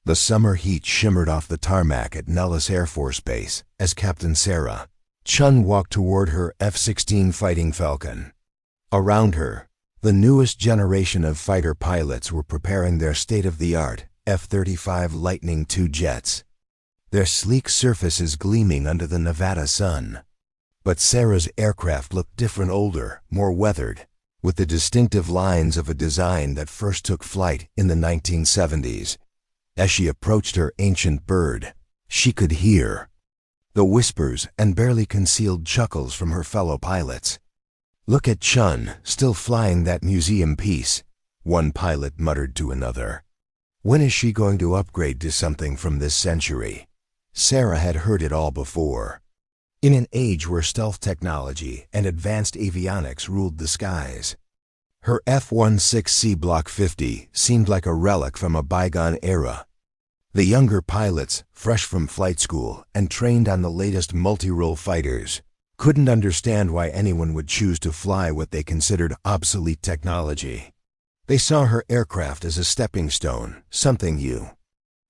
The summer heat shimmered off the tarmac at Nellis Air Force Base as Captain Sarah Chen walked toward her F-16 Fighting Falcon. Around her, the newest generation of fighter pilots were preparing their state-of-the-art F-35 Lightning II jets, their sleek surfaces gleaming under the Nevada sun. But Sarah's aircraft looked different, older, more weathered, with the distinctive lines of a design that first took flight in the 1970s. As she approached her ancient bird, she could hear the whispers and barely concealed chuckles from her fellow pilots. "Look at Chen, still flying that museum piece," one pilot muttered to another. "When is she going to upgrade to something from this century?" Sarah had heard it all before. In an age where stealth technology and advanced avionics ruled the skies, her F-16C Block 50 seemed like a relic from a bygone era. The younger pilots, fresh from flight school and trained on the latest multi-role fighters, couldn't understand why anyone would choose to fly what they considered obsolete technology. They saw her aircraft as a stepping stone, something you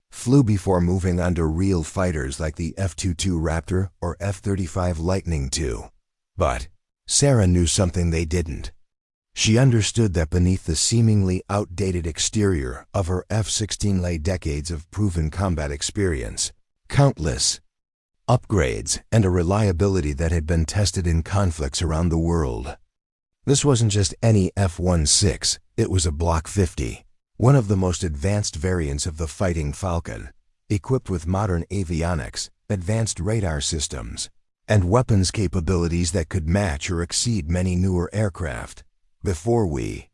flew before moving on to real fighters like the F-22 Raptor or F-35 Lightning II. But Sarah knew something they didn't. She understood that beneath the seemingly outdated exterior of her F-16 lay decades of proven combat experience, countless upgrades, and a reliability that had been tested in conflicts around the world. This wasn't just any F-16, it was a Block 50, one of the most advanced variants of the Fighting Falcon, equipped with modern avionics, advanced radar systems, and weapons capabilities that could match or exceed many newer aircraft. Before we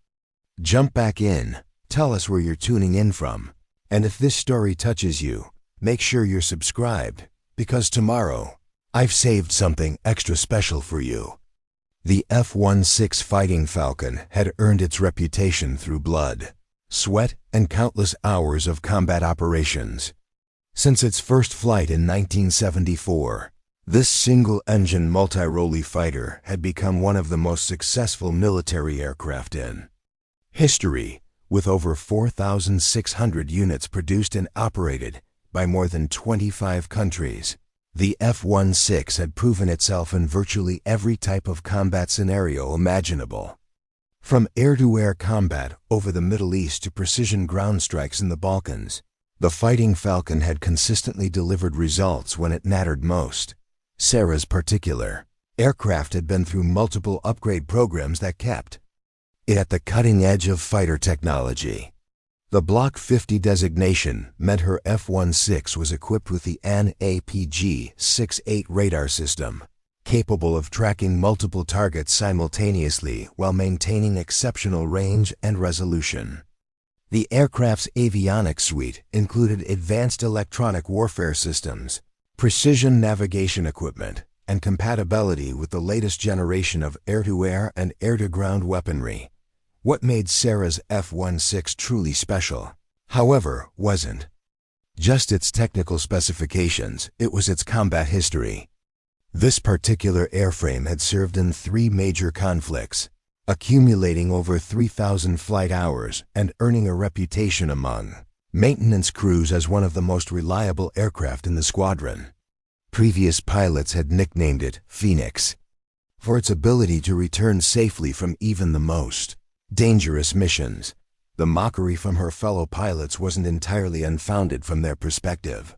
jump back in, tell us where you're tuning in from, and if this story touches you, make sure you're subscribed, because tomorrow, I've saved something extra special for you. The F-16 Fighting Falcon had earned its reputation through blood, sweat, and countless hours of combat operations. Since its first flight in 1974, this single-engine multi-role fighter had become one of the most successful military aircraft in history, with over 4,600 units produced and operated by more than 25 countries. The F-16 had proven itself in virtually every type of combat scenario imaginable. From air-to-air combat over the Middle East to precision ground strikes in the Balkans, the Fighting Falcon had consistently delivered results when it mattered most. Sarah's particular aircraft had been through multiple upgrade programs that kept it at the cutting edge of fighter technology. The Block 50 designation meant her F-16 was equipped with the APG-68 radar system, capable of tracking multiple targets simultaneously while maintaining exceptional range and resolution. The aircraft's avionics suite included advanced electronic warfare systems, precision navigation equipment, and compatibility with the latest generation of air-to-air and air-to-ground weaponry. What made Sarah's F-16 truly special, however, wasn't just its technical specifications, it was its combat history. This particular airframe had served in 3 major conflicts, accumulating over 3,000 flight hours and earning a reputation among maintenance crews as one of the most reliable aircraft in the squadron. Previous pilots had nicknamed it Phoenix for its ability to return safely from even the most dangerous missions. The mockery from her fellow pilots wasn't entirely unfounded from their perspective.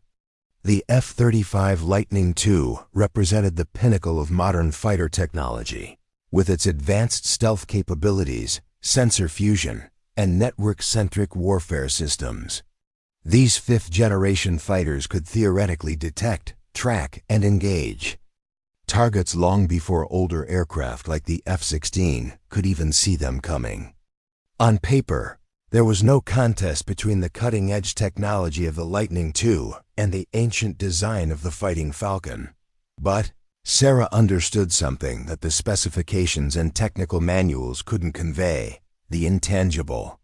The F-35 Lightning II represented the pinnacle of modern fighter technology, with its advanced stealth capabilities, sensor fusion, and network-centric warfare systems. These 5th-generation fighters could theoretically detect, track, and engage targets long before older aircraft like the F-16 could even see them coming. On paper, there was no contest between the cutting-edge technology of the Lightning II and the ancient design of the Fighting Falcon. But Sarah understood something that the specifications and technical manuals couldn't convey: the intangible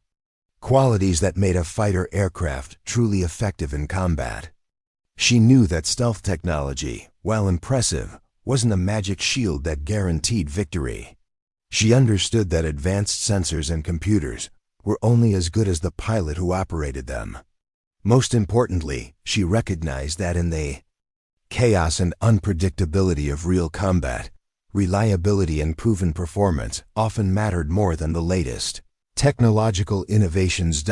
qualities that made a fighter aircraft truly effective in combat. She knew that stealth technology, while impressive, wasn't a magic shield that guaranteed victory. She understood that advanced sensors and computers were only as good as the pilot who operated them. Most importantly, she recognized that in the chaos and unpredictability of real combat, reliability and proven performance often mattered more than the latest technological innovations.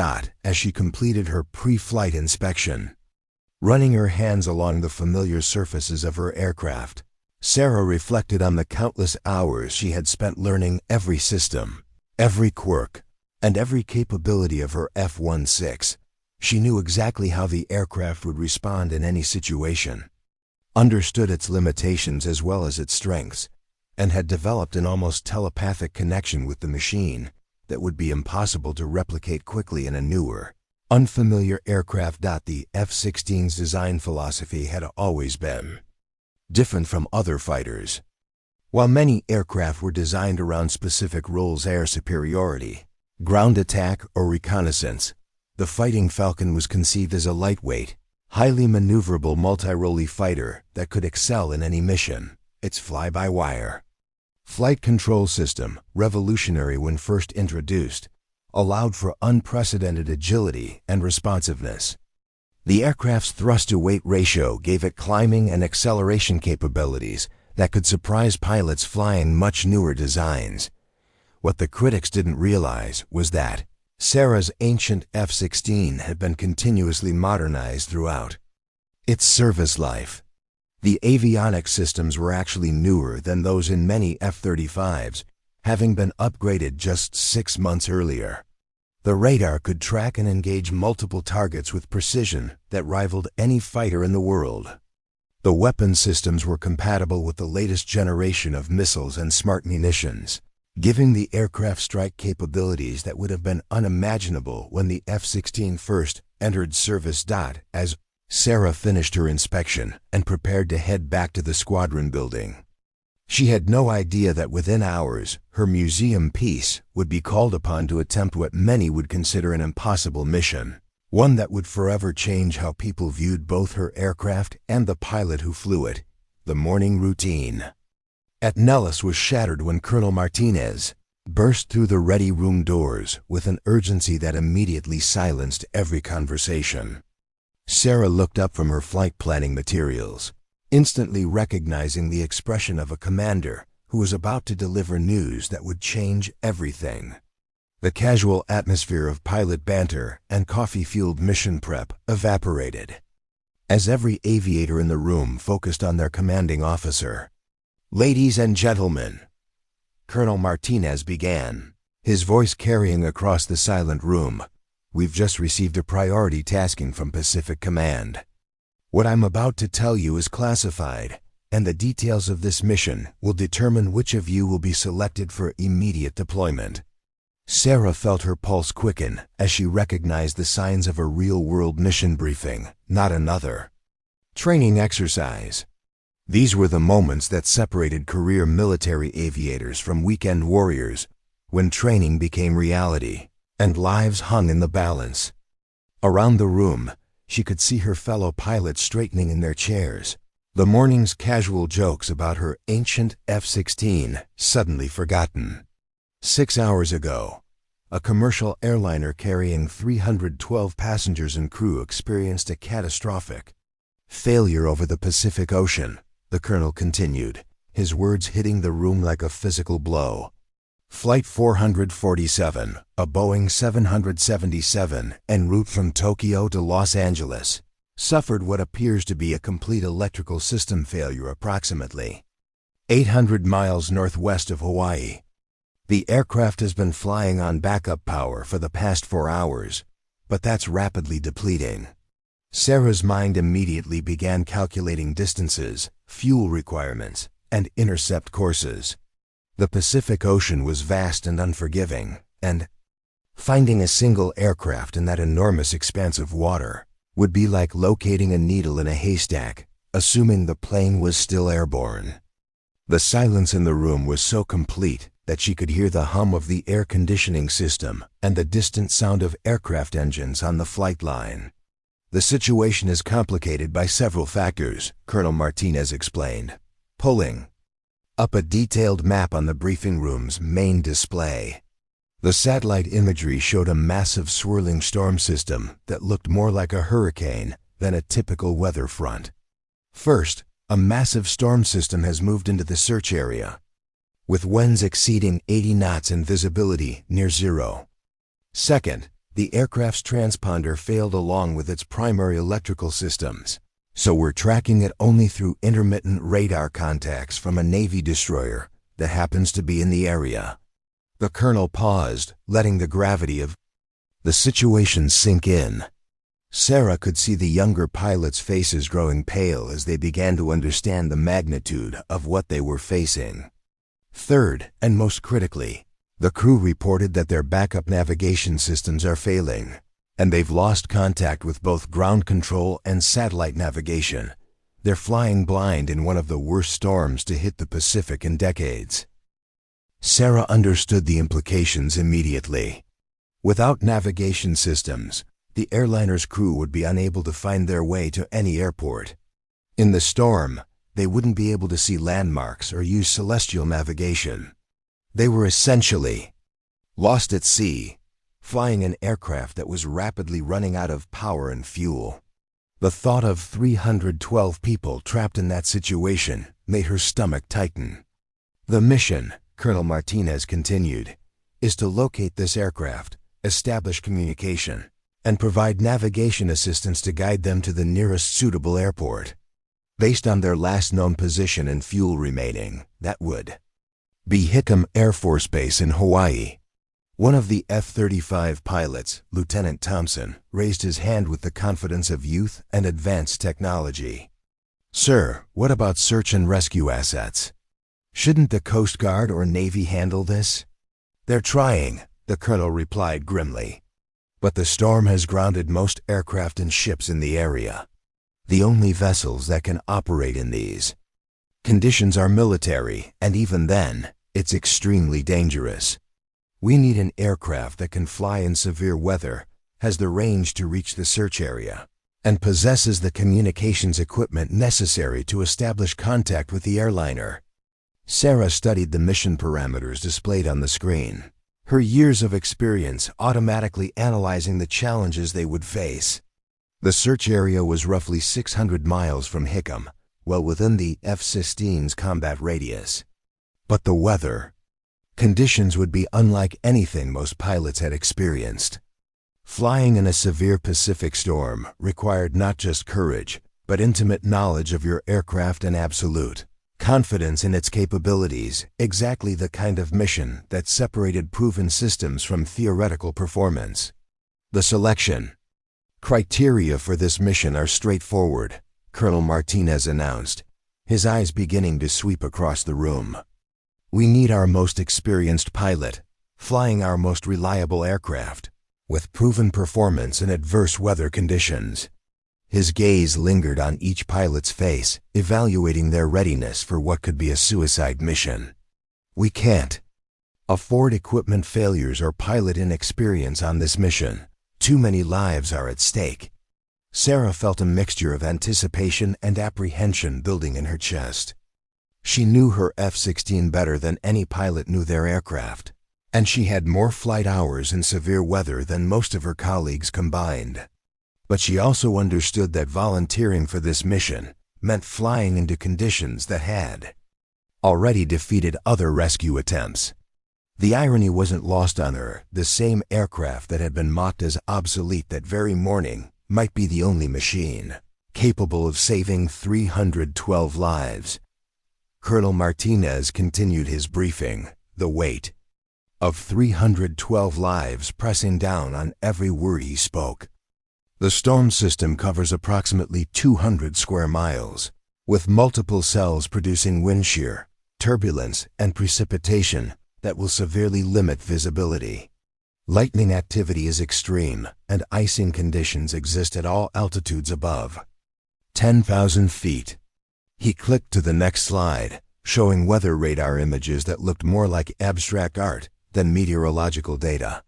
As she completed her pre-flight inspection, running her hands along the familiar surfaces of her aircraft, Sarah reflected on the countless hours she had spent learning every system, every quirk, and every capability of her F-16. She knew exactly how the aircraft would respond in any situation, understood its limitations as well as its strengths, and had developed an almost telepathic connection with the machine that would be impossible to replicate quickly in a newer, unfamiliar aircraft. The F-16's design philosophy had always been different from other fighters. While many aircraft were designed around specific roles: air superiority, ground attack, or reconnaissance, the Fighting Falcon was conceived as a lightweight, highly maneuverable multi-role fighter that could excel in any mission. Its fly-by-wire flight control system, revolutionary when first introduced, allowed for unprecedented agility and responsiveness. The aircraft's thrust-to-weight ratio gave it climbing and acceleration capabilities that could surprise pilots flying much newer designs. What the critics didn't realize was that Sarah's ancient F-16 had been continuously modernized throughout its service life. The avionics systems were actually newer than those in many F-35s, having been upgraded just 6 months earlier. The radar could track and engage multiple targets with precision that rivaled any fighter in the world. The weapon systems were compatible with the latest generation of missiles and smart munitions, giving the aircraft strike capabilities that would have been unimaginable when the F-16 first entered service. As Sarah finished her inspection and prepared to head back to the squadron building, she had no idea that within hours, her museum piece would be called upon to attempt what many would consider an impossible mission, one that would forever change how people viewed both her aircraft and the pilot who flew it. The morning routine at Nellis was shattered when Colonel Martinez burst through the ready room doors with an urgency that immediately silenced every conversation. Sarah looked up from her flight planning materials, instantly recognizing the expression of a commander who was about to deliver news that would change everything. The casual atmosphere of pilot banter and coffee-fueled mission prep evaporated as every aviator in the room focused on their commanding officer. "Ladies and gentlemen," Colonel Martinez began, his voice carrying across the silent room, "we've just received a priority tasking from Pacific Command. What I'm about to tell you is classified, and the details of this mission will determine which of you will be selected for immediate deployment." Sarah felt her pulse quicken as she recognized the signs of a real-world mission briefing, not another training exercise. These were the moments that separated career military aviators from weekend warriors, when training became reality and lives hung in the balance. Around the room, she could see her fellow pilots straightening in their chairs, the morning's casual jokes about her ancient F-16 suddenly forgotten. 6 hours ago, a commercial airliner carrying 312 passengers and crew experienced a catastrophic failure over the Pacific Ocean, the colonel continued, his words hitting the room like a physical blow. Flight 447, a Boeing 777 en route from Tokyo to Los Angeles, suffered what appears to be a complete electrical system failure approximately 800 miles northwest of Hawaii. The aircraft has been flying on backup power for the past 4 hours, but that's rapidly depleting. Sarah's mind immediately began calculating distances, fuel requirements, and intercept courses. The Pacific Ocean was vast and unforgiving, and finding a single aircraft in that enormous expanse of water would be like locating a needle in a haystack, assuming the plane was still airborne. The silence in the room was so complete that she could hear the hum of the air conditioning system and the distant sound of aircraft engines on the flight line. "The situation is complicated by several factors," Colonel Martinez explained, pulling up a detailed map on the briefing room's main display. The satellite imagery showed a massive swirling storm system that looked more like a hurricane than a typical weather front. First, a massive storm system has moved into the search area, with winds exceeding 80 knots and visibility near zero. Second, the aircraft's transponder failed along with its primary electrical systems, so we're tracking it only through intermittent radar contacts from a Navy destroyer that happens to be in the area. The colonel paused, letting the gravity of the situation sink in. Sarah could see the younger pilots' faces growing pale as they began to understand the magnitude of what they were facing. Third, and most critically, the crew reported that their backup navigation systems are failing, and they've lost contact with both ground control and satellite navigation. They're flying blind in one of the worst storms to hit the Pacific in decades. Sarah understood the implications immediately. Without navigation systems, the airliner's crew would be unable to find their way to any airport. In the storm, they wouldn't be able to see landmarks or use celestial navigation. They were essentially lost at sea, flying an aircraft that was rapidly running out of power and fuel. The thought of 312 people trapped in that situation made her stomach tighten. The mission, Colonel Martinez continued, is to locate this aircraft, establish communication, and provide navigation assistance to guide them to the nearest suitable airport. Based on their last known position and fuel remaining, that would be Hickam Air Force Base in Hawaii. One of the F-35 pilots, Lieutenant Thompson, raised his hand with the confidence of youth and advanced technology. "Sir, what about search and rescue assets? Shouldn't the Coast Guard or Navy handle this?" "They're trying," the colonel replied grimly. "But the storm has grounded most aircraft and ships in the area. The only vessels that can operate in these conditions are military, and even then, it's extremely dangerous. We need an aircraft that can fly in severe weather, has the range to reach the search area, and possesses the communications equipment necessary to establish contact with the airliner." Sarah studied the mission parameters displayed on the screen, her years of experience automatically analyzing the challenges they would face. The search area was roughly 600 miles from Hickam, well within the F-16's combat radius. But the weather conditions would be unlike anything most pilots had experienced. Flying in a severe Pacific storm required not just courage, but intimate knowledge of your aircraft and absolute confidence in its capabilities, exactly the kind of mission that separated proven systems from theoretical performance. The selection criteria for this mission are straightforward, Colonel Martinez announced, his eyes beginning to sweep across the room. "We need our most experienced pilot, flying our most reliable aircraft, with proven performance in adverse weather conditions." His gaze lingered on each pilot's face, evaluating their readiness for what could be a suicide mission. "We can't afford equipment failures or pilot inexperience on this mission. Too many lives are at stake." Sarah felt a mixture of anticipation and apprehension building in her chest. She knew her F-16 better than any pilot knew their aircraft, and she had more flight hours in severe weather than most of her colleagues combined. But she also understood that volunteering for this mission meant flying into conditions that had already defeated other rescue attempts. The irony wasn't lost on her. The same aircraft that had been mocked as obsolete that very morning might be the only machine capable of saving 312 lives. Colonel Martinez continued his briefing, the weight of 312 lives pressing down on every word he spoke. The storm system covers approximately 200 square miles, with multiple cells producing wind shear, turbulence, and precipitation that will severely limit visibility. Lightning activity is extreme, and icing conditions exist at all altitudes above 10,000 feet. He clicked to the next slide, showing weather radar images that looked more like abstract art than meteorological data.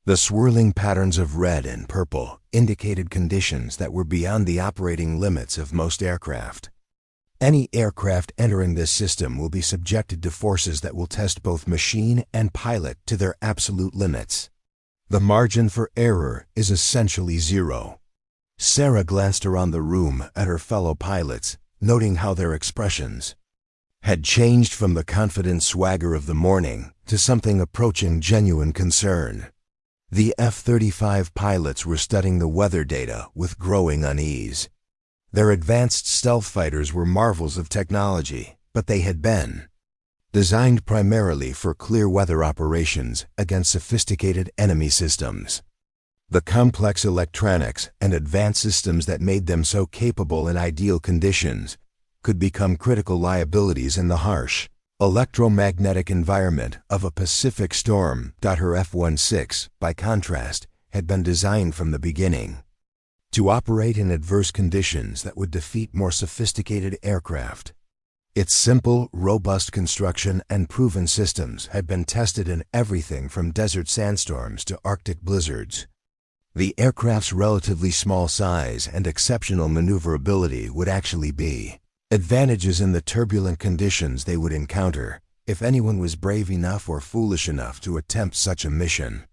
The swirling patterns of red and purple indicated conditions that were beyond the operating limits of most aircraft. Any aircraft entering this system will be subjected to forces that will test both machine and pilot to their absolute limits. The margin for error is essentially zero. Sarah glanced around the room at her fellow pilots, noting how their expressions had changed from the confident swagger of the morning to something approaching genuine concern. The F-35 pilots were studying the weather data with growing unease. Their advanced stealth fighters were marvels of technology, but they had been designed primarily for clear weather operations against sophisticated enemy systems. The complex electronics and advanced systems that made them so capable in ideal conditions could become critical liabilities in the harsh, electromagnetic environment of a Pacific storm. Her F-16, by contrast, had been designed from the beginning to operate in adverse conditions that would defeat more sophisticated aircraft. Its simple, robust construction and proven systems had been tested in everything from desert sandstorms to Arctic blizzards. The aircraft's relatively small size and exceptional maneuverability would actually be advantages in the turbulent conditions they would encounter if anyone was brave enough or foolish enough to attempt such a mission.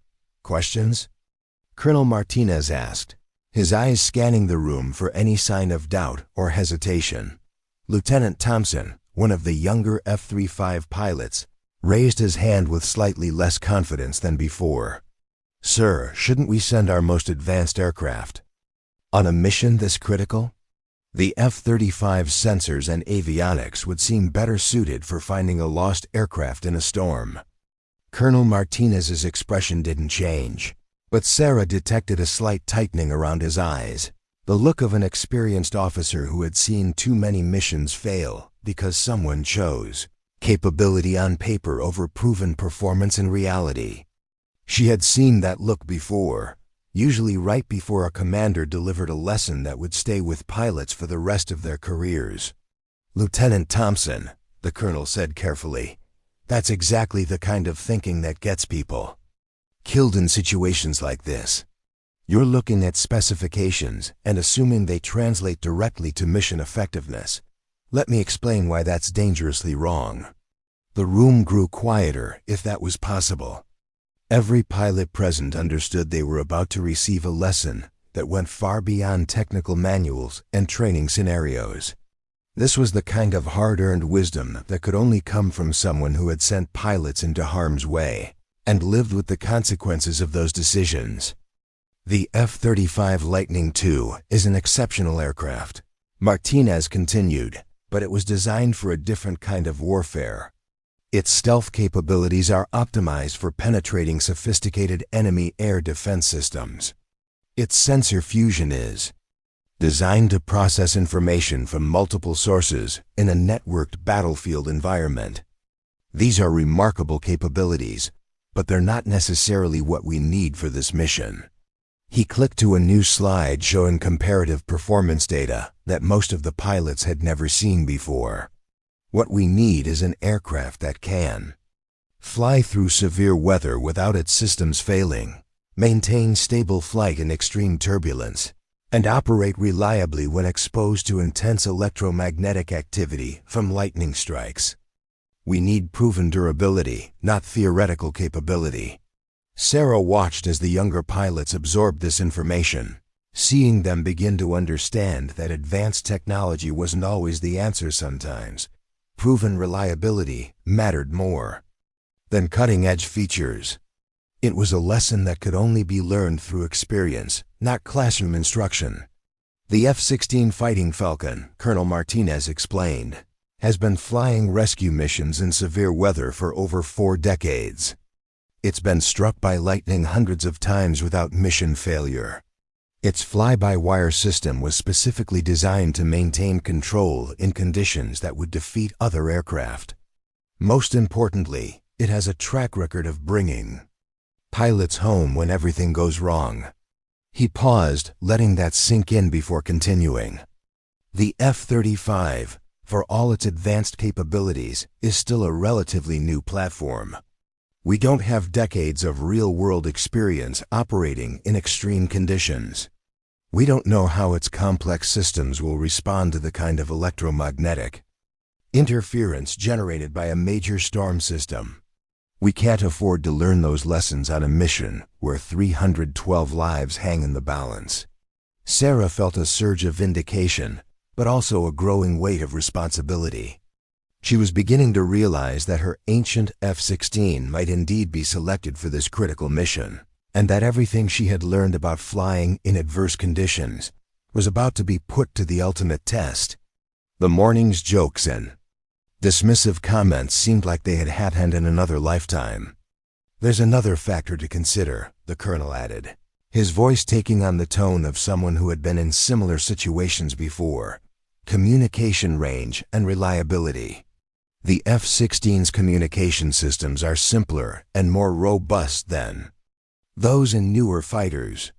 Questions? Colonel Martinez asked, his eyes scanning the room for any sign of doubt or hesitation. Lieutenant Thompson, one of the younger F-35 pilots, raised his hand with slightly less confidence than before. Sir, shouldn't we send our most advanced aircraft on a mission this critical? The F-35's sensors and avionics would seem better suited for finding a lost aircraft in a storm. Colonel Martinez's expression didn't change, but Sarah detected a slight tightening around his eyes, the look of an experienced officer who had seen too many missions fail because someone chose capability on paper over proven performance in reality. She had seen that look before, usually right before a commander delivered a lesson that would stay with pilots for the rest of their careers. Lieutenant Thompson, the colonel said carefully, that's exactly the kind of thinking that gets people killed in situations like this. You're looking at specifications and assuming they translate directly to mission effectiveness. Let me explain why that's dangerously wrong. The room grew quieter, if that was possible. Every pilot present understood they were about to receive a lesson that went far beyond technical manuals and training scenarios. This was the kind of hard-earned wisdom that could only come from someone who had sent pilots into harm's way and lived with the consequences of those decisions. The F-35 Lightning II is an exceptional aircraft, Martinez continued, but it was designed for a different kind of warfare. Its stealth capabilities are optimized for penetrating sophisticated enemy air defense systems. Its sensor fusion is designed to process information from multiple sources in a networked battlefield environment. These are remarkable capabilities, but they're not necessarily what we need for this mission. He clicked to a new slide showing comparative performance data that most of the pilots had never seen before. What we need is an aircraft that can fly through severe weather without its systems failing, maintain stable flight in extreme turbulence, and operate reliably when exposed to intense electromagnetic activity from lightning strikes. We need proven durability, not theoretical capability. Sarah watched as the younger pilots absorbed this information, seeing them begin to understand that advanced technology wasn't always the answer sometimes. Proven reliability mattered more than cutting-edge features. It was a lesson that could only be learned through experience, not classroom instruction. The F-16 Fighting Falcon, Colonel Martinez explained, has been flying rescue missions in severe weather for over 4 decades. It's been struck by lightning hundreds of times without mission failure. Its fly-by-wire system was specifically designed to maintain control in conditions that would defeat other aircraft. Most importantly, it has a track record of bringing pilots home when everything goes wrong. He paused, letting that sink in before continuing. The F-35, for all its advanced capabilities, is still a relatively new platform. We don't have decades of real-world experience operating in extreme conditions. We don't know how its complex systems will respond to the kind of electromagnetic interference generated by a major storm system. We can't afford to learn those lessons on a mission where 312 lives hang in the balance. Sarah felt a surge of vindication, but also a growing weight of responsibility. She was beginning to realize that her ancient F-16 might indeed be selected for this critical mission, and that everything she had learned about flying in adverse conditions was about to be put to the ultimate test. The morning's jokes and dismissive comments seemed like they had happened in another lifetime. "There's another factor to consider," the colonel added, his voice taking on the tone of someone who had been in similar situations before: communication range and reliability. The F-16's communication systems are simpler and more robust than those in newer fighters.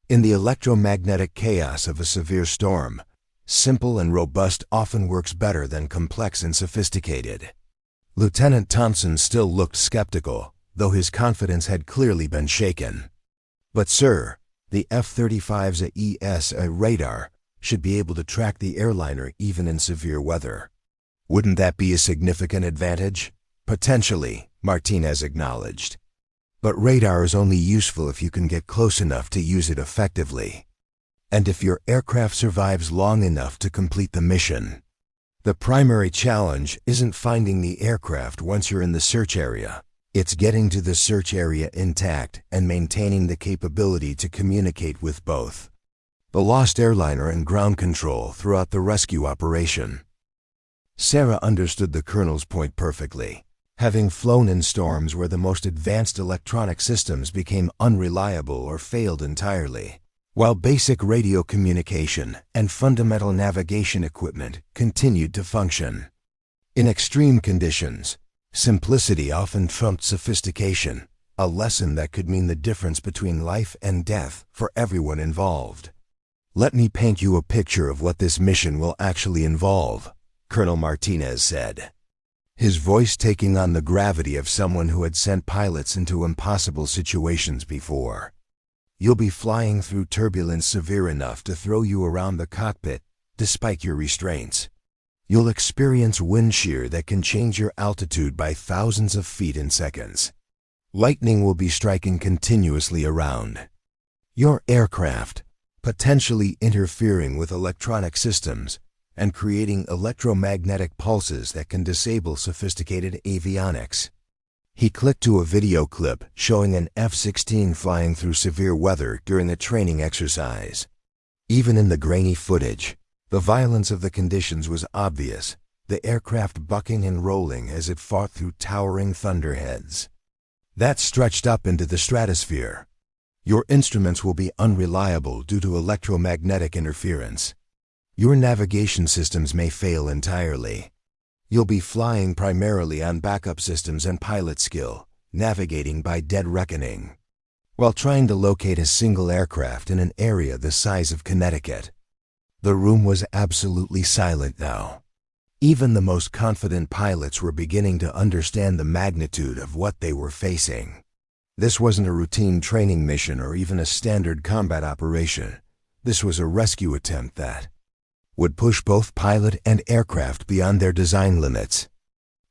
In the electromagnetic chaos of a severe storm, simple and robust often works better than complex and sophisticated. Lieutenant Thompson still looked skeptical, though his confidence had clearly been shaken. "But sir, the F-35's ESA radar should be able to track the airliner even in severe weather. Wouldn't that be a significant advantage?" "Potentially," Martinez acknowledged. "But radar is only useful if you can get close enough to use it effectively, and if your aircraft survives long enough to complete the mission. The primary challenge isn't finding the aircraft once you're in the search area. It's getting to the search area intact and maintaining the capability to communicate with both the lost airliner and ground control throughout the rescue operation." Sarah understood the colonel's point perfectly. Having flown in storms where the most advanced electronic systems became unreliable or failed entirely, while basic radio communication and fundamental navigation equipment continued to function. In extreme conditions, simplicity often trumped sophistication, a lesson that could mean the difference between life and death for everyone involved. "Let me paint you a picture of what this mission will actually involve," Colonel Martinez said, his voice taking on the gravity of someone who had sent pilots into impossible situations before. "You'll be flying through turbulence severe enough to throw you around the cockpit, despite your restraints. You'll experience wind shear that can change your altitude by thousands of feet in seconds. Lightning will be striking continuously around your aircraft, potentially interfering with electronic systems and creating electromagnetic pulses that can disable sophisticated avionics." He clicked to a video clip showing an F-16 flying through severe weather during a training exercise. Even in the grainy footage, the violence of the conditions was obvious, the aircraft bucking and rolling as it fought through towering thunderheads that stretched up into the stratosphere. "Your instruments will be unreliable due to electromagnetic interference. Your navigation systems may fail entirely. You'll be flying primarily on backup systems and pilot skill, navigating by dead reckoning, while trying to locate a single aircraft in an area the size of Connecticut." The room was absolutely silent now. Even the most confident pilots were beginning to understand the magnitude of what they were facing. This wasn't a routine training mission or even a standard combat operation. This was a rescue attempt that would push both pilot and aircraft beyond their design limits.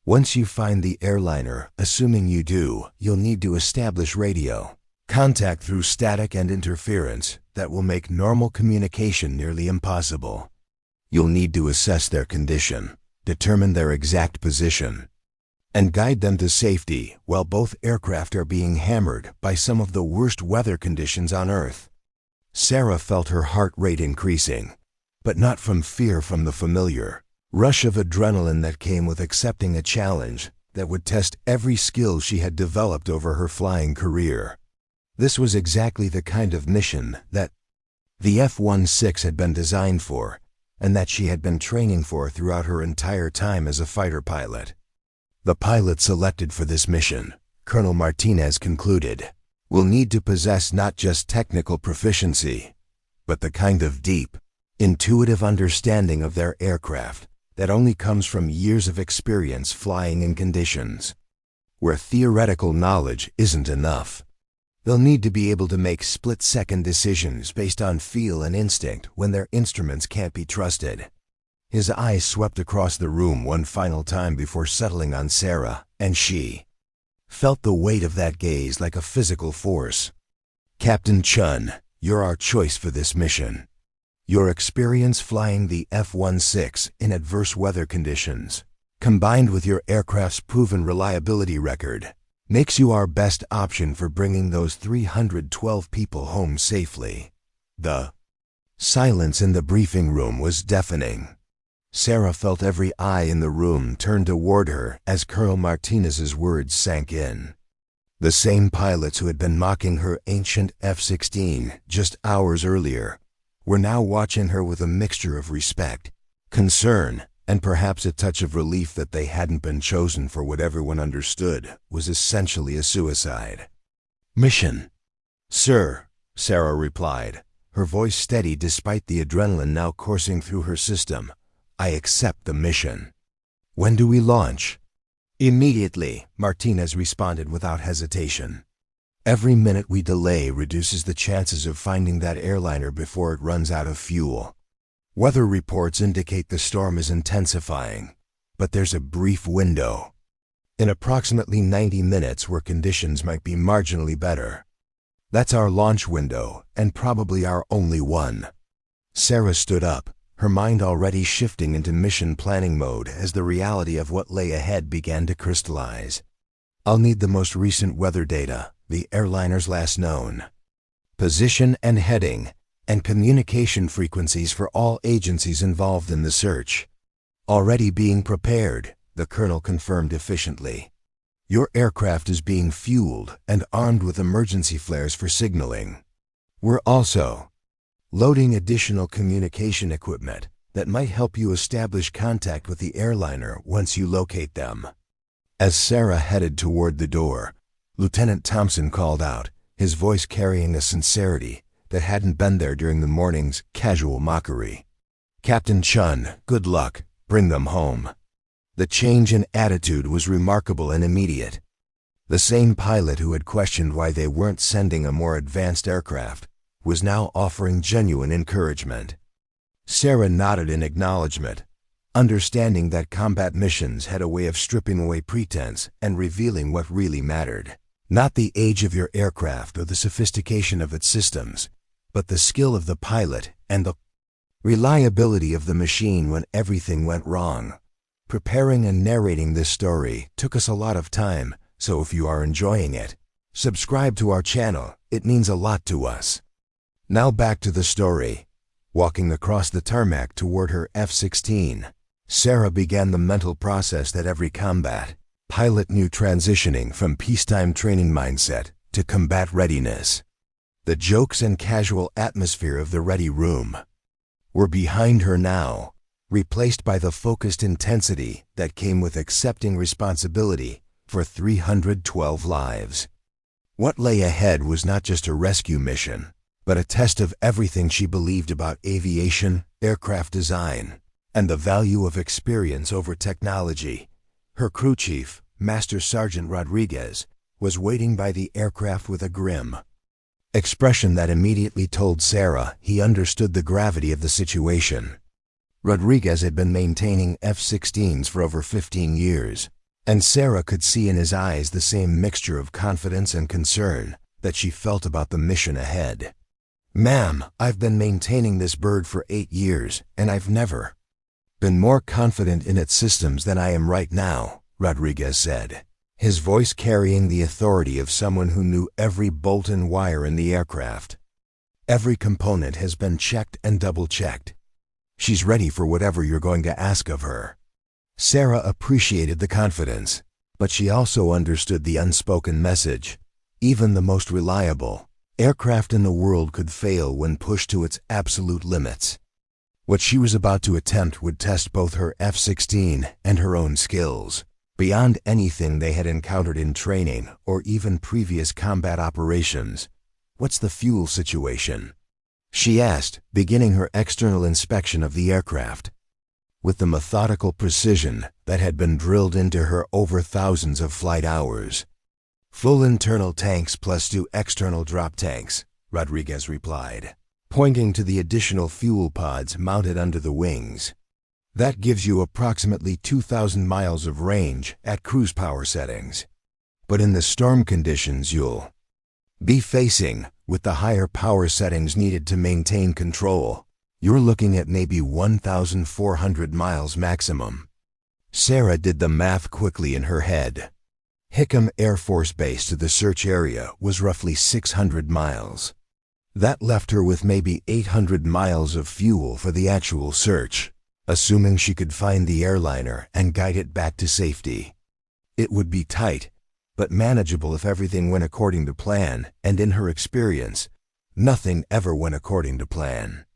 "Once you find the airliner, assuming you do, you'll need to establish radio contact through static and interference that will make normal communication nearly impossible. You'll need to assess their condition, determine their exact position, and guide them to safety while both aircraft are being hammered by some of the worst weather conditions on Earth." Sarah felt her heart rate increasing, but not from fear, from the familiar rush of adrenaline that came with accepting a challenge that would test every skill she had developed over her flying career. This was exactly the kind of mission that the F-16 had been designed for, and that she had been training for throughout her entire time as a fighter pilot. "The pilot selected for this mission," Colonel Martinez concluded, "will need to possess not just technical proficiency, but the kind of deep, intuitive understanding of their aircraft that only comes from years of experience flying in conditions where theoretical knowledge isn't enough." They'll need to be able to make split-second decisions based on feel and instinct when their instruments can't be trusted. His eyes swept across the room one final time before settling on Sarah, and she felt the weight of that gaze like a physical force. Captain Chen, you're our choice for this mission. Your experience flying the F-16 in adverse weather conditions, combined with your aircraft's proven reliability record, makes you our best option for bringing those 312 people home safely. The silence in the briefing room was deafening. Sarah felt every eye in the room turn toward her as Colonel Martinez's words sank in. The same pilots who had been mocking her ancient F-16 just hours earlier were now watching her with a mixture of respect, concern, and perhaps a touch of relief that they hadn't been chosen for what everyone understood was essentially a suicide mission. Sir, Sarah replied, her voice steady despite the adrenaline now coursing through her system. I accept the mission. When do we launch? Immediately, Martinez responded without hesitation. Every minute we delay reduces the chances of finding that airliner before it runs out of fuel. Weather reports indicate the storm is intensifying, but there's a brief window. In approximately 90 minutes where conditions might be marginally better. That's our launch window, and probably our only one. Sarah stood up, her mind already shifting into mission planning mode as the reality of what lay ahead began to crystallize. I'll need the most recent weather data, the airliner's last known position and heading, and communication frequencies for all agencies involved in the search. Already being prepared, the colonel confirmed efficiently. Your aircraft is being fueled and armed with emergency flares for signaling. We're also loading additional communication equipment that might help you establish contact with the airliner once you locate them. As Sarah headed toward the door, Lieutenant Thompson called out, his voice carrying a sincerity that hadn't been there during the morning's casual mockery. Captain Chen, good luck. Bring them home. The change in attitude was remarkable and immediate. The same pilot who had questioned why they weren't sending a more advanced aircraft was now offering genuine encouragement. Sarah nodded in acknowledgement, understanding that combat missions had a way of stripping away pretense and revealing what really mattered. Not the age of your aircraft or the sophistication of its systems, but the skill of the pilot and the reliability of the machine when everything went wrong. Preparing and narrating this story took us a lot of time, so if you are enjoying it, subscribe to our channel. It means a lot to us. Now back to the story. Walking across the tarmac toward her F-16, Sarah began the mental process that every combat pilot knew, transitioning from peacetime training mindset to combat readiness. The jokes and casual atmosphere of the ready room were behind her now, replaced by the focused intensity that came with accepting responsibility for 312 lives. What lay ahead was not just a rescue mission, but a test of everything she believed about aviation, aircraft design, and the value of experience over technology. Her crew chief, Master Sergeant Rodriguez, was waiting by the aircraft with a grim expression that immediately told Sarah he understood the gravity of the situation. Rodriguez had been maintaining F-16s for over 15 years, and Sarah could see in his eyes the same mixture of confidence and concern that she felt about the mission ahead. Ma'am, I've been maintaining this bird for 8 years, and I've never been more confident in its systems than I am right now, Rodriguez said, his voice carrying the authority of someone who knew every bolt and wire in the aircraft. Every component has been checked and double-checked. She's ready for whatever you're going to ask of her. Sarah appreciated the confidence, but she also understood the unspoken message. Even the most reliable aircraft in the world could fail when pushed to its absolute limits. What she was about to attempt would test both her F-16 and her own skills, beyond anything they had encountered in training or even previous combat operations. What's the fuel situation? She asked, beginning her external inspection of the aircraft. With the methodical precision that had been drilled into her over thousands of flight hours. "Full internal tanks plus 2 external drop tanks," Rodriguez replied, pointing to the additional fuel pods mounted under the wings. "That gives you approximately 2,000 miles of range at cruise power settings. But in the storm conditions you'll be facing, with the higher power settings needed to maintain control, you're looking at maybe 1,400 miles maximum." Sarah did the math quickly in her head. Hickam Air Force Base to the search area was roughly 600 miles. That left her with maybe 800 miles of fuel for the actual search, assuming she could find the airliner and guide it back to safety. It would be tight, but manageable if everything went according to plan, and in her experience, nothing ever went according to plan.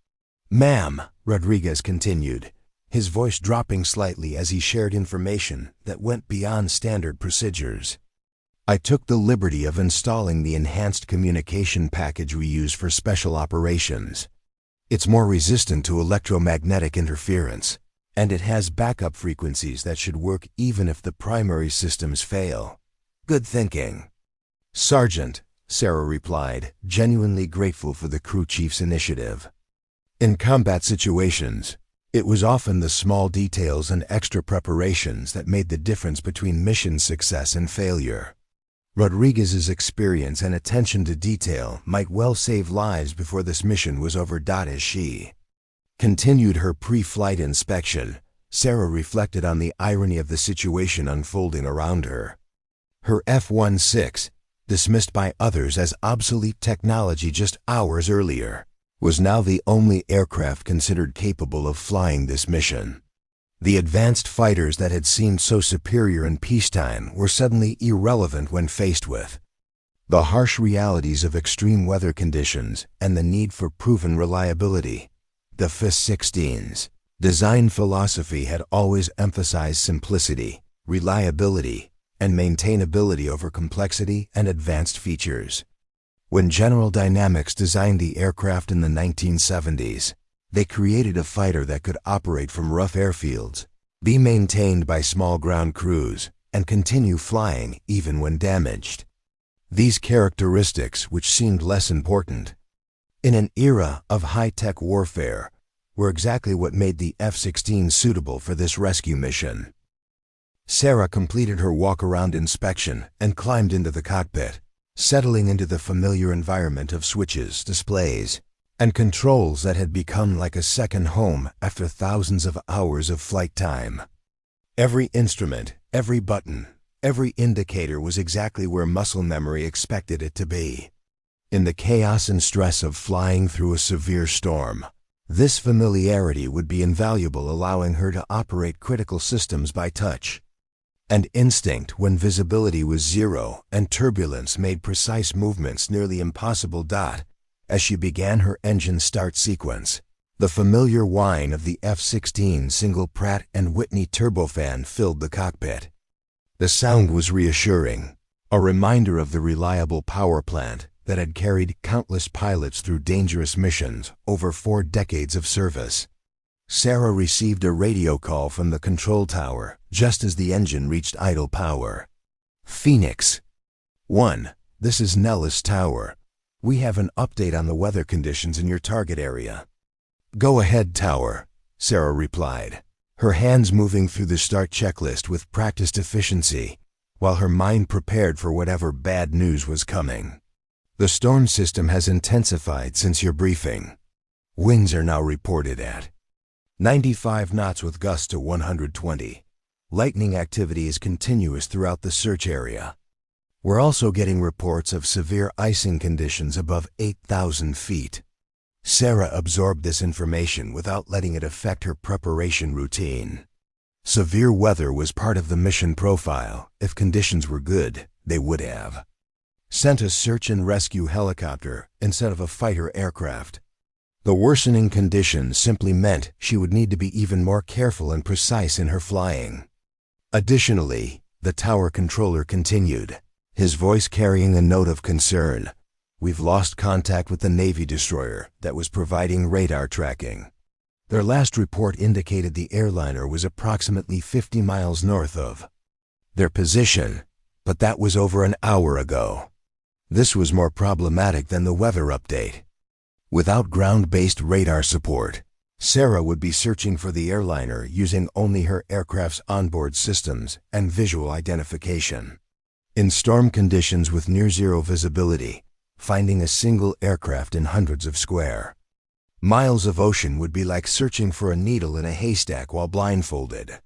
"Ma'am," Rodriguez continued, his voice dropping slightly as he shared information that went beyond standard procedures, "I took the liberty of installing the enhanced communication package we use for special operations. It's more resistant to electromagnetic interference, and it has backup frequencies that should work even if the primary systems fail." "Good thinking, Sergeant," Sarah replied, genuinely grateful for the crew chief's initiative. In combat situations, it was often the small details and extra preparations that made the difference between mission success and failure. Rodriguez's experience and attention to detail might well save lives before this mission was over. As she continued her pre-flight inspection, Sarah reflected on the irony of the situation unfolding around her. Her F-16, dismissed by others as obsolete technology just hours earlier, was now the only aircraft considered capable of flying this mission. The advanced fighters that had seemed so superior in peacetime were suddenly irrelevant when faced with the harsh realities of extreme weather conditions and the need for proven reliability. The F-16's design philosophy had always emphasized simplicity, reliability, and maintainability over complexity and advanced features. When General Dynamics designed the aircraft in the 1970s, they created a fighter that could operate from rough airfields, be maintained by small ground crews, and continue flying even when damaged. These characteristics, which seemed less important in an era of high-tech warfare, were exactly what made the F-16 suitable for this rescue mission. Sarah completed her walk-around inspection and climbed into the cockpit, settling into the familiar environment of switches, displays, and controls that had become like a second home after thousands of hours of flight time. Every instrument, every button, every indicator was exactly where muscle memory expected it to be. In the chaos and stress of flying through a severe storm, this familiarity would be invaluable, allowing her to operate critical systems by touch and instinct when visibility was zero and turbulence made precise movements nearly impossible. As she began her engine start sequence, the familiar whine of the F-16 single Pratt & Whitney turbofan filled the cockpit. The sound was reassuring, a reminder of the reliable power plant that had carried countless pilots through dangerous missions over 4 decades of service. Sarah received a radio call from the control tower just as the engine reached idle power. "Phoenix 1, this is Nellis Tower. We have an update on the weather conditions in your target area." "Go ahead, Tower," Sarah replied, her hands moving through the start checklist with practiced efficiency, while her mind prepared for whatever bad news was coming. "The storm system has intensified since your briefing. Winds are now reported at 95 knots with gusts to 120. Lightning activity is continuous throughout the search area. We're also getting reports of severe icing conditions above 8,000 feet. Sarah absorbed this information without letting it affect her preparation routine. Severe weather was part of the mission profile. If conditions were good, they would have sent a search and rescue helicopter instead of a fighter aircraft. The worsening conditions simply meant she would need to be even more careful and precise in her flying. Additionally, the tower controller continued, his voice carrying a note of concern. "We've lost contact with the Navy destroyer that was providing radar tracking. Their last report indicated the airliner was approximately 50 miles north of their position, But that was over an hour ago. This was more problematic than the weather update. Without ground-based radar support, Sarah would be searching for the airliner using only her aircraft's onboard systems and visual identification. In storm conditions with near-zero visibility, finding a single aircraft in hundreds of square miles of ocean would be like searching for a needle in a haystack while blindfolded.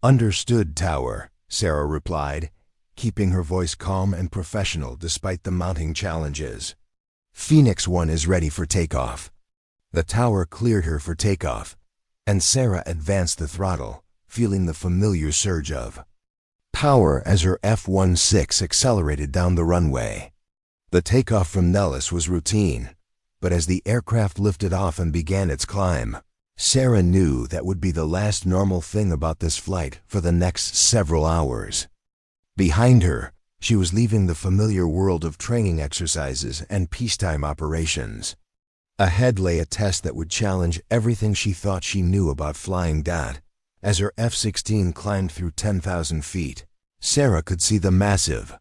"Understood, Tower," Sarah replied, keeping her voice calm and professional despite the mounting challenges. "Phoenix 1 is ready for takeoff." The tower cleared her for takeoff, and Sarah advanced the throttle, feeling the familiar surge of power as her F-16 accelerated down the runway. The takeoff from Nellis was routine, but as the aircraft lifted off and began its climb, Sarah knew that would be the last normal thing about this flight for the next several hours. Behind her, she was leaving the familiar world of training exercises and peacetime operations. Ahead lay a test that would challenge everything she thought she knew about flying. As her F-16 climbed through 10,000 feet, Sarah could see the massive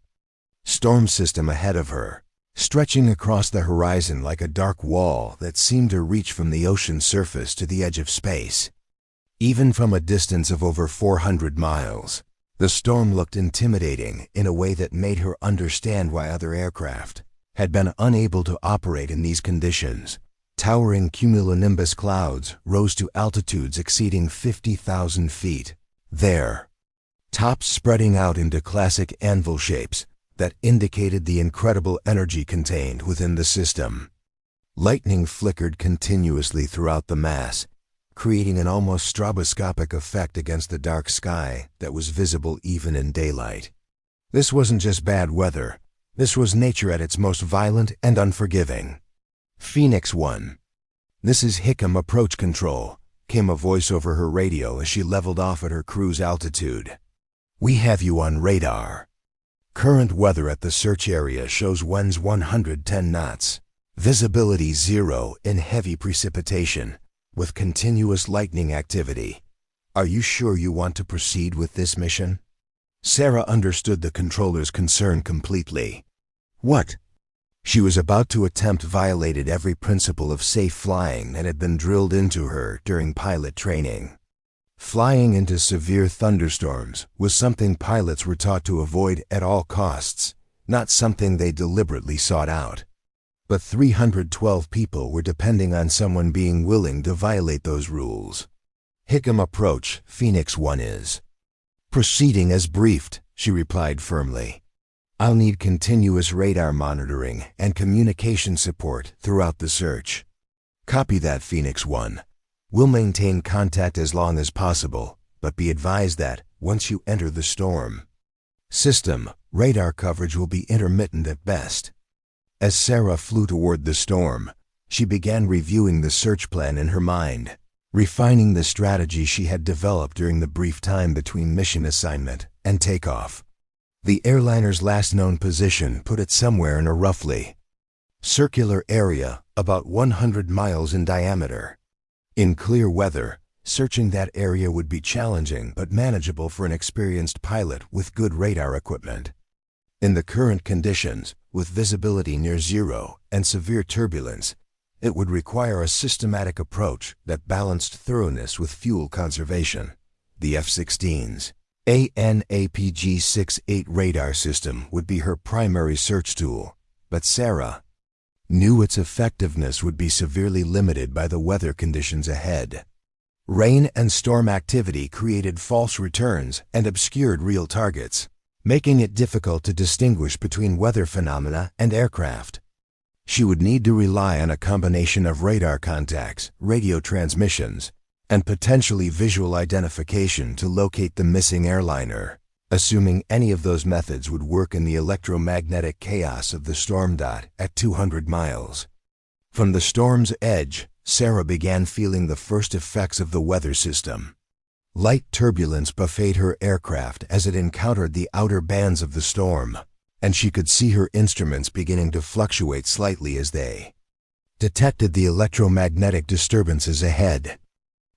storm system ahead of her, stretching across the horizon like a dark wall that seemed to reach from the ocean surface to the edge of space. Even from a distance of over 400 miles, the storm looked intimidating in a way that made her understand why other aircraft had been unable to operate in these conditions. Towering cumulonimbus clouds rose to altitudes exceeding 50,000 feet, their tops spreading out into classic anvil shapes that indicated the incredible energy contained within the system. Lightning flickered continuously throughout the mass, creating an almost stroboscopic effect against the dark sky that was visible even in daylight. This wasn't just bad weather. This was nature at its most violent and unforgiving. "Phoenix 1. This is Hickam Approach Control," came a voice over her radio as she leveled off at her cruise altitude. "We have you on radar. Current weather at the search area shows winds 110 knots. Visibility 0 in heavy precipitation, with continuous lightning activity. Are you sure you want to proceed with this mission?" Sarah understood the controller's concern completely. What she was about to attempt violated every principle of safe flying that had been drilled into her during pilot training. Flying into severe thunderstorms was something pilots were taught to avoid at all costs, not something they deliberately sought out. But 312 people were depending on someone being willing to violate those rules. "Hickam Approach, Phoenix 1 is proceeding as briefed," she replied firmly. "I'll need continuous radar monitoring and communication support throughout the search." "Copy that, Phoenix 1. We'll maintain contact as long as possible, but be advised that, once you enter the storm system, radar coverage will be intermittent at best." As Sarah flew toward the storm, she began reviewing the search plan in her mind, refining the strategy she had developed during the brief time between mission assignment and takeoff. The airliner's last known position put it somewhere in a roughly circular area about 100 miles in diameter. In clear weather, searching that area would be challenging but manageable for an experienced pilot with good radar equipment. In the current conditions, with visibility near zero and severe turbulence, it would require a systematic approach that balanced thoroughness with fuel conservation. The F-16's ANAPG-68 radar system would be her primary search tool, but Sarah knew its effectiveness would be severely limited by the weather conditions ahead. Rain and storm activity created false returns and obscured real targets, making it difficult to distinguish between weather phenomena and aircraft. She would need to rely on a combination of radar contacts, radio transmissions, and potentially visual identification to locate the missing airliner, assuming any of those methods would work in the electromagnetic chaos of the storm. At 200 miles from the storm's edge, Sarah began feeling the first effects of the weather system. Light turbulence buffeted her aircraft as it encountered the outer bands of the storm, and she could see her instruments beginning to fluctuate slightly as they detected the electromagnetic disturbances ahead.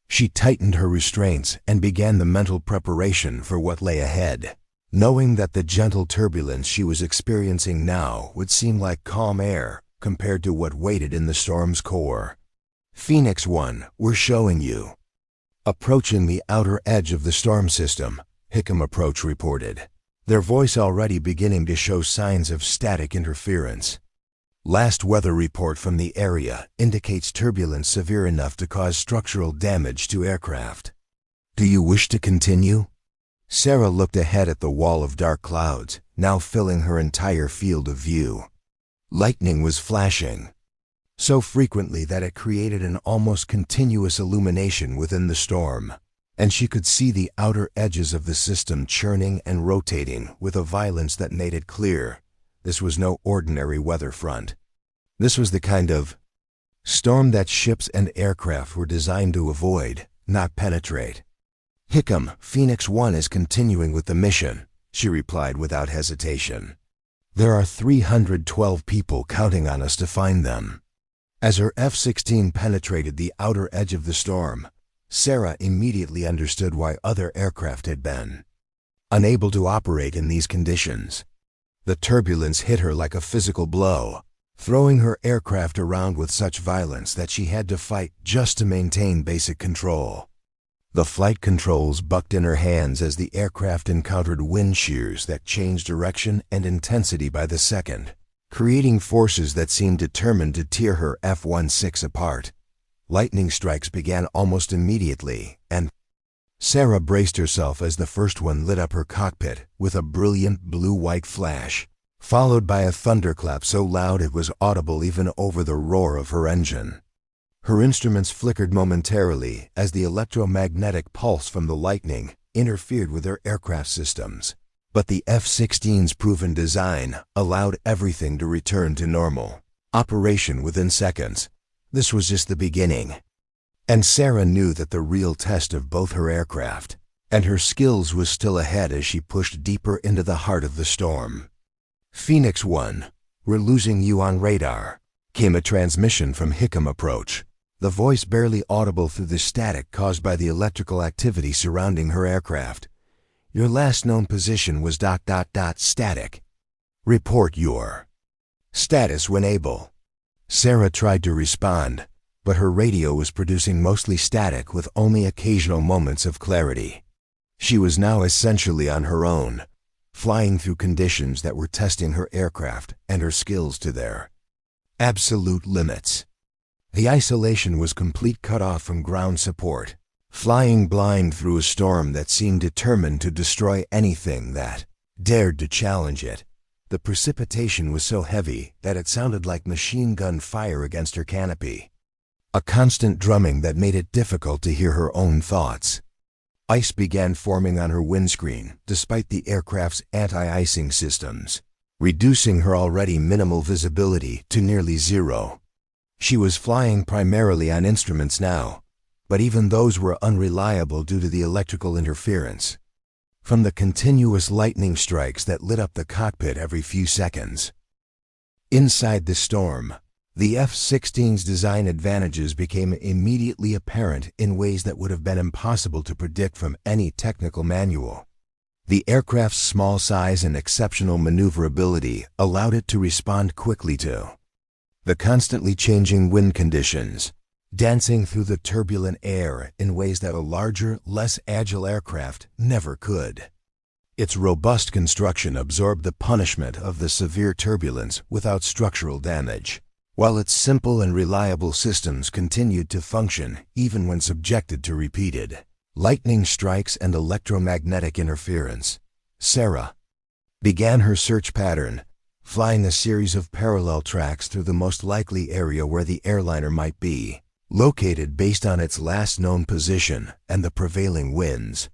She tightened her restraints and began the mental preparation for what lay ahead. knowing that the gentle turbulence she was experiencing now would seem like calm air compared to what waited in the storm's core. "Phoenix 1, we're showing you." Approaching the outer edge of the storm system, Hickam Approach reported, their voice already beginning to show signs of static interference. "Last weather report from the area indicates turbulence severe enough to cause structural damage to aircraft. Do you wish to continue?" Sarah looked ahead at the wall of dark clouds, now filling her entire field of view. Lightning was flashing, so frequently that it created an almost continuous illumination within the storm, and she could see the outer edges of the system churning and rotating with a violence that made it clear this was no ordinary weather front. This was the kind of storm that ships and aircraft were designed to avoid, not penetrate. "Hickam, Phoenix 1 is continuing with the mission," she replied without hesitation. "There are 312 people counting on us to find them." As her F-16 penetrated the outer edge of the storm, Sarah immediately understood why other aircraft had been unable to operate in these conditions. The turbulence hit her like a physical blow, throwing her aircraft around with such violence that she had to fight just to maintain basic control. The flight controls bucked in her hands as the aircraft encountered wind shears that changed direction and intensity by the second, creating forces that seemed determined to tear her F-16 apart. Lightning strikes began almost immediately, and Sarah braced herself as the first one lit up her cockpit with a brilliant blue-white flash, followed by a thunderclap so loud it was audible even over the roar of her engine. Her instruments flickered momentarily as the electromagnetic pulse from the lightning interfered with her aircraft systems, but the F-16's proven design allowed everything to return to normal operation within seconds. This was just the beginning, and Sarah knew that the real test of both her aircraft and her skills was still ahead as she pushed deeper into the heart of the storm. "Phoenix 1, we're losing you on radar," came a transmission from Hickam Approach, the voice barely audible through the static caused by the electrical activity surrounding her aircraft. "Your last known position was ... static. Report your status when able." Sarah tried to respond, but her radio was producing mostly static with only occasional moments of clarity. She was now essentially on her own, flying through conditions that were testing her aircraft and her skills to their absolute limits. The isolation was complete cut-off from ground support, flying blind through a storm that seemed determined to destroy anything that dared to challenge it. The precipitation was so heavy that it sounded like machine gun fire against her canopy, a constant drumming that made it difficult to hear her own thoughts. Ice began forming on her windscreen despite the aircraft's anti-icing systems, reducing her already minimal visibility to nearly zero. She was flying primarily on instruments now, but even those were unreliable due to the electrical interference from the continuous lightning strikes that lit up the cockpit every few seconds. Inside the storm, the F-16's design advantages became immediately apparent in ways that would have been impossible to predict from any technical manual. The aircraft's small size and exceptional maneuverability allowed it to respond quickly to the constantly changing wind conditions, dancing through the turbulent air in ways that a larger, less agile aircraft never could. Its robust construction absorbed the punishment of the severe turbulence without structural damage, while its simple and reliable systems continued to function even when subjected to repeated lightning strikes and electromagnetic interference. Sarah began her search pattern, flying a series of parallel tracks through the most likely area where the airliner might be located based on its last known position and the prevailing winds.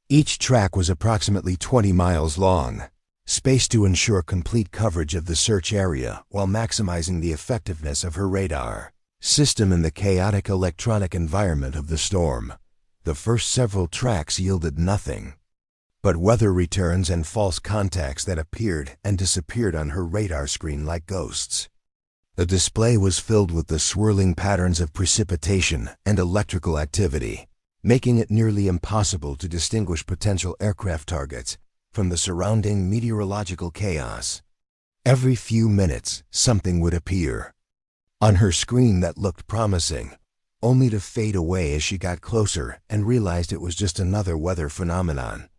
Each track was approximately 20 miles long, spaced to ensure complete coverage of the search area while maximizing the effectiveness of her radar system in the chaotic electronic environment of the storm. The first several tracks yielded nothing but weather returns and false contacts that appeared and disappeared on her radar screen like ghosts. The display was filled with the swirling patterns of precipitation and electrical activity, making it nearly impossible to distinguish potential aircraft targets from the surrounding meteorological chaos. Every few minutes, something would appear on her screen that looked promising, only to fade away as she got closer and realized it was just another weather phenomenon.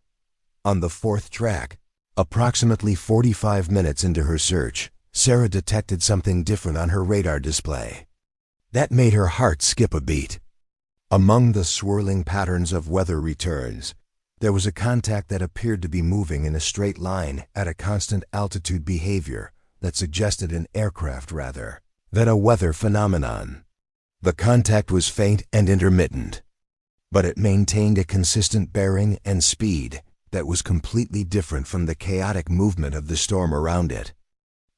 On the fourth track, approximately 45 minutes into her search, Sarah detected something different on her radar display. That made her heart skip a beat. Among the swirling patterns of weather returns, there was a contact that appeared to be moving in a straight line at a constant altitude behavior that suggested an aircraft rather than a weather phenomenon. The contact was faint and intermittent, but it maintained a consistent bearing and speed that was completely different from the chaotic movement of the storm around it.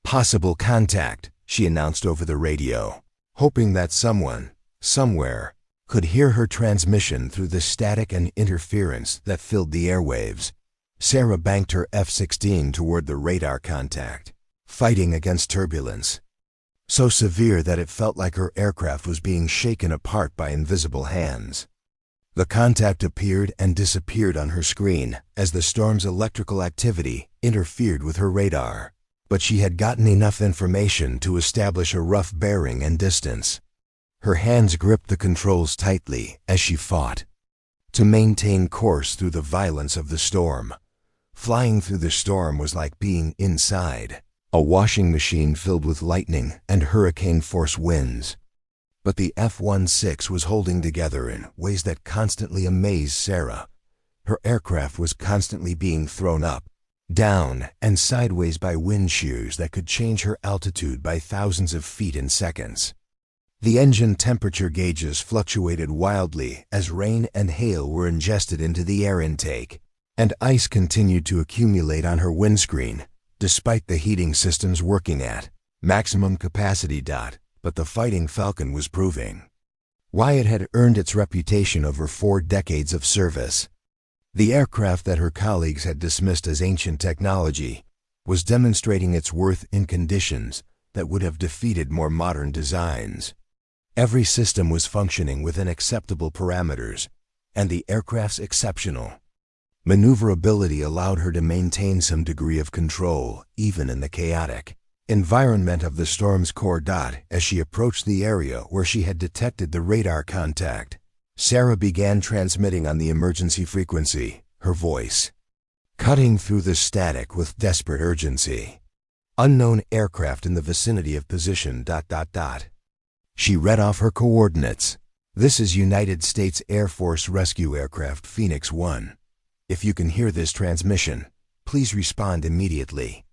"Possible contact," she announced over the radio, hoping that someone, somewhere, could hear her transmission through the static and interference that filled the airwaves. Sarah banked her F-16 toward the radar contact, fighting against turbulence, so severe that it felt like her aircraft was being shaken apart by invisible hands. The contact appeared and disappeared on her screen as the storm's electrical activity interfered with her radar, but she had gotten enough information to establish a rough bearing and distance. Her hands gripped the controls tightly as she fought to maintain course through the violence of the storm. Flying through the storm was like being inside a washing machine filled with lightning and hurricane-force winds. But the F-16 was holding together in ways that constantly amazed Sarah. Her aircraft was constantly being thrown up, down, and sideways by wind shears that could change her altitude by thousands of feet in seconds. The engine temperature gauges fluctuated wildly as rain and hail were ingested into the air intake, and ice continued to accumulate on her windscreen, despite the heating systems working at maximum capacity. But the Fighting Falcon was proving why it had earned its reputation over 4 decades of service. The aircraft that her colleagues had dismissed as ancient technology was demonstrating its worth in conditions that would have defeated more modern designs. Every system was functioning within acceptable parameters, and the aircraft's exceptional maneuverability allowed her to maintain some degree of control, even in the chaotic environment of the storm's core. As she approached the area where she had detected the radar contact, Sarah began transmitting on the emergency frequency, her voice cutting through the static with desperate urgency. "Unknown aircraft in the vicinity of position. She read off her coordinates. "This is United States Air Force Rescue Aircraft Phoenix 1. If you can hear this transmission, please respond immediately."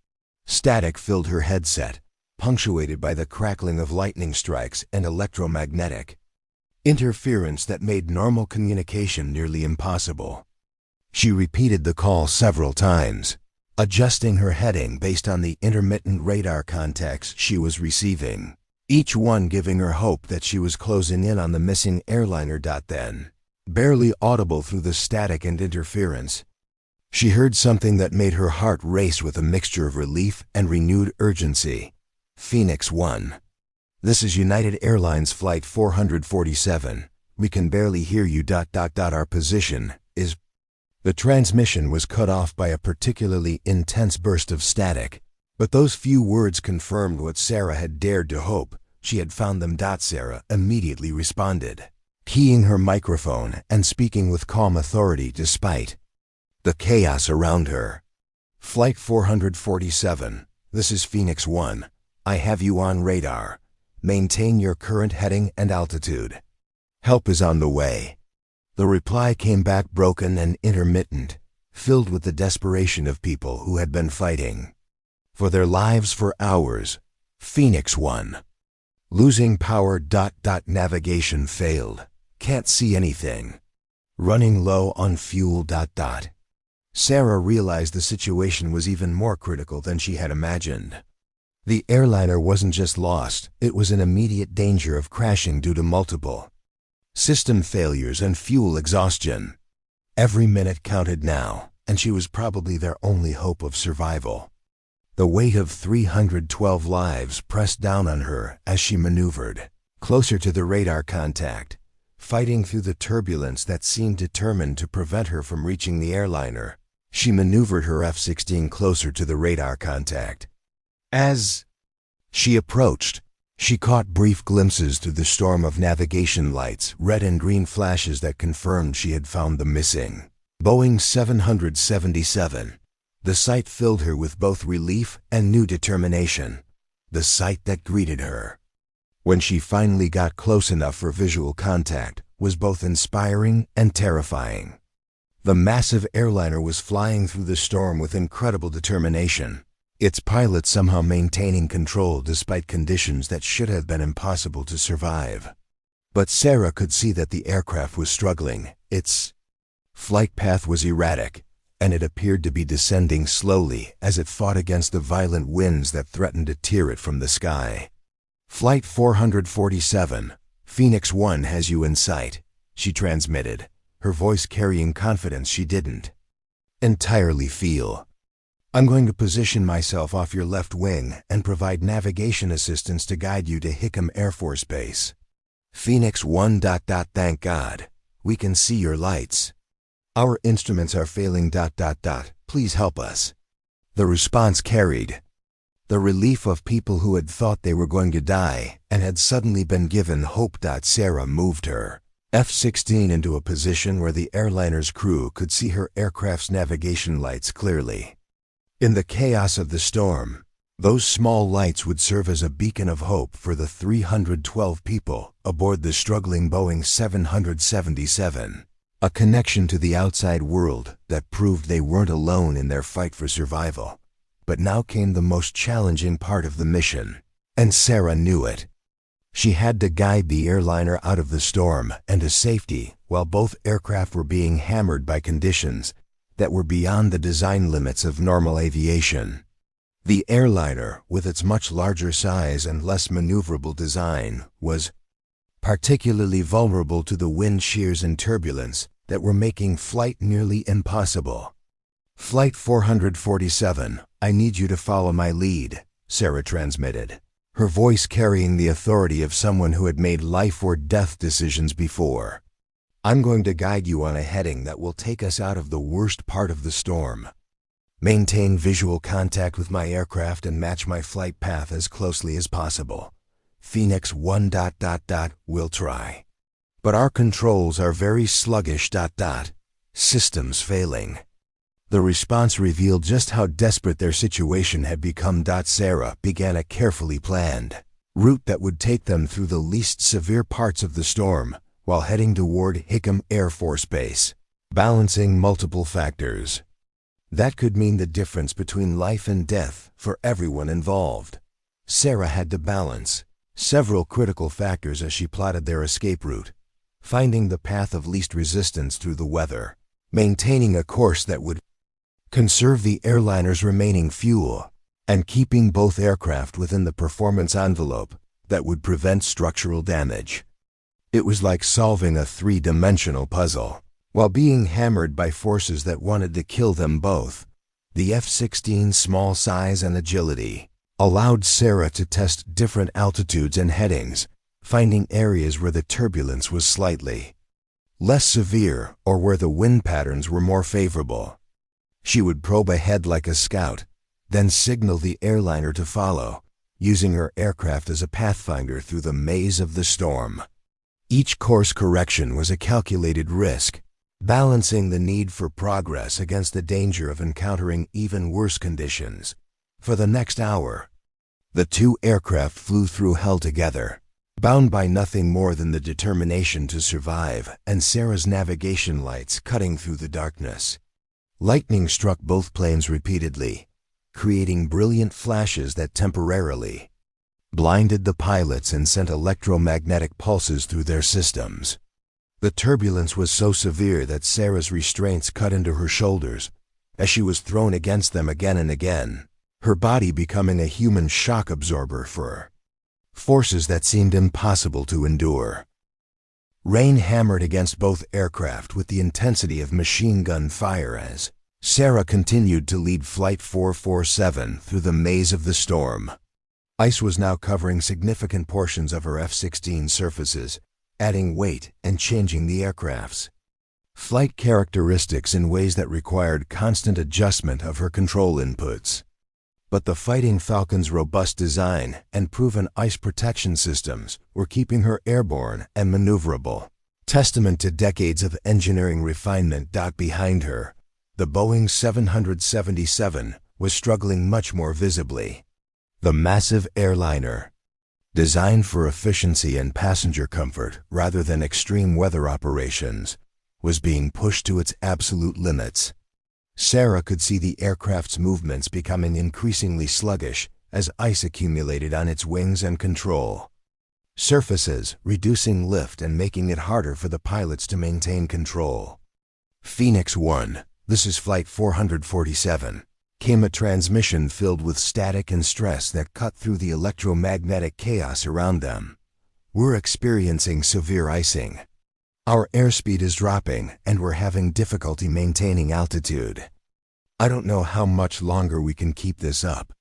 Static filled her headset, punctuated by the crackling of lightning strikes and electromagnetic interference that made normal communication nearly impossible. She repeated the call several times, adjusting her heading based on the intermittent radar contacts she was receiving, each one giving her hope that she was closing in on the missing airliner. Then, barely audible through the static and interference, she heard something that made her heart race with a mixture of relief and renewed urgency. "Phoenix 1. This is United Airlines Flight 447. We can barely hear you. Our position is..." The transmission was cut off by a particularly intense burst of static, but those few words confirmed what Sarah had dared to hope. She had found them. Sarah immediately responded, keying her microphone and speaking with calm authority despite the chaos around her. "Flight 447, this is Phoenix 1. I have you on radar. Maintain your current heading and altitude. Help is on the way." The reply came back broken and intermittent, filled with the desperation of people who had been fighting for their lives for hours. "Phoenix 1. Losing power. Navigation failed. Can't see anything. Running low on fuel. Sarah realized the situation was even more critical than she had imagined. The airliner wasn't just lost, it was in immediate danger of crashing due to multiple system failures and fuel exhaustion. Every minute counted now, and she was probably their only hope of survival. The weight of 312 lives pressed down on her as she maneuvered closer to the radar contact, fighting through the turbulence that seemed determined to prevent her from reaching the airliner. She maneuvered her F-16 closer to the radar contact. As she approached, she caught brief glimpses through the storm of navigation lights, red and green flashes that confirmed she had found the missing Boeing 777. The sight filled her with both relief and new determination. The sight that greeted her, when she finally got close enough for visual contact, was both inspiring and terrifying. The massive airliner was flying through the storm with incredible determination, its pilot somehow maintaining control despite conditions that should have been impossible to survive. But Sarah could see that the aircraft was struggling. Its flight path was erratic, and it appeared to be descending slowly as it fought against the violent winds that threatened to tear it from the sky. "Flight 447, Phoenix 1 has you in sight," she transmitted, her voice carrying confidence she didn't entirely feel. "I'm going to position myself off your left wing and provide navigation assistance to guide you to Hickam Air Force Base. Phoenix 1... Thank God. We can see your lights. Our instruments are failing... Please help us." The response carried the relief of people who had thought they were going to die and had suddenly been given hope. Sarah moved her F-16 into a position where the airliner's crew could see her aircraft's navigation lights clearly. In the chaos of the storm, those small lights would serve as a beacon of hope for the 312 people aboard the struggling Boeing 777, a connection to the outside world that proved they weren't alone in their fight for survival. But now came the most challenging part of the mission, and Sarah knew it. She had to guide the airliner out of the storm and to safety while both aircraft were being hammered by conditions that were beyond the design limits of normal aviation. The airliner, with its much larger size and less maneuverable design, was particularly vulnerable to the wind shears and turbulence that were making flight nearly impossible. "Flight 447, I need you to follow my lead," Sarah transmitted, her voice carrying the authority of someone who had made life or death decisions before. "I'm going to guide you on a heading that will take us out of the worst part of the storm. Maintain visual contact with my aircraft and match my flight path as closely as possible. Phoenix 1... We'll try. But our controls are very sluggish... Systems failing." The response revealed just how desperate their situation had become. Sarah began a carefully planned route that would take them through the least severe parts of the storm while heading toward Hickam Air Force Base, balancing multiple factors. That could mean the difference between life and death for everyone involved. Sarah had to balance several critical factors as she plotted their escape route, finding the path of least resistance through the weather, maintaining a course that would conserve the airliner's remaining fuel, and keeping both aircraft within the performance envelope that would prevent structural damage. It was like solving a three-dimensional puzzle, while being hammered by forces that wanted to kill them both. The F-16's small size and agility allowed Sarah to test different altitudes and headings, finding areas where the turbulence was slightly less severe or where the wind patterns were more favorable. She would probe ahead like a scout, then signal the airliner to follow, using her aircraft as a pathfinder through the maze of the storm. Each course correction was a calculated risk, balancing the need for progress against the danger of encountering even worse conditions. For the next hour, the two aircraft flew through hell together, bound by nothing more than the determination to survive and Sarah's navigation lights cutting through the darkness. Lightning struck both planes repeatedly, creating brilliant flashes that temporarily blinded the pilots and sent electromagnetic pulses through their systems. The turbulence was so severe that Sarah's restraints cut into her shoulders as she was thrown against them again and again, her body becoming a human shock absorber for forces that seemed impossible to endure. Rain hammered against both aircraft with the intensity of machine gun fire as Sarah continued to lead Flight 447 through the maze of the storm. Ice was now covering significant portions of her F-16 surfaces, adding weight and changing the aircraft's flight characteristics in ways that required constant adjustment of her control inputs. But the Fighting Falcon's robust design and proven ice protection systems were keeping her airborne and maneuverable. Testament to decades of engineering refinement. Behind her, the Boeing 777 was struggling much more visibly. The massive airliner, designed for efficiency and passenger comfort rather than extreme weather operations, was being pushed to its absolute limits. Sarah could see the aircraft's movements becoming increasingly sluggish as ice accumulated on its wings and control surfaces, reducing lift and making it harder for the pilots to maintain control. Phoenix 1, this is Flight 447, came a transmission filled with static and stress that cut through the electromagnetic chaos around them. We're experiencing severe icing. Our airspeed is dropping, and we're having difficulty maintaining altitude. I don't know how much longer we can keep this up.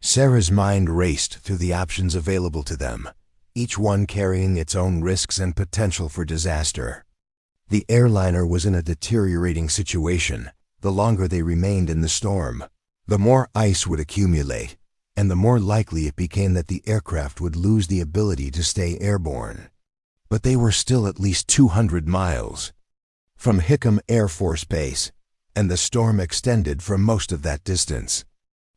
Sarah's mind raced through the options available to them, each one carrying its own risks and potential for disaster. The airliner was in a deteriorating situation. The longer they remained in the storm, the more ice would accumulate, and the more likely it became that the aircraft would lose the ability to stay airborne. But they were still at least 200 miles from Hickam Air Force Base, and the storm extended for most of that distance.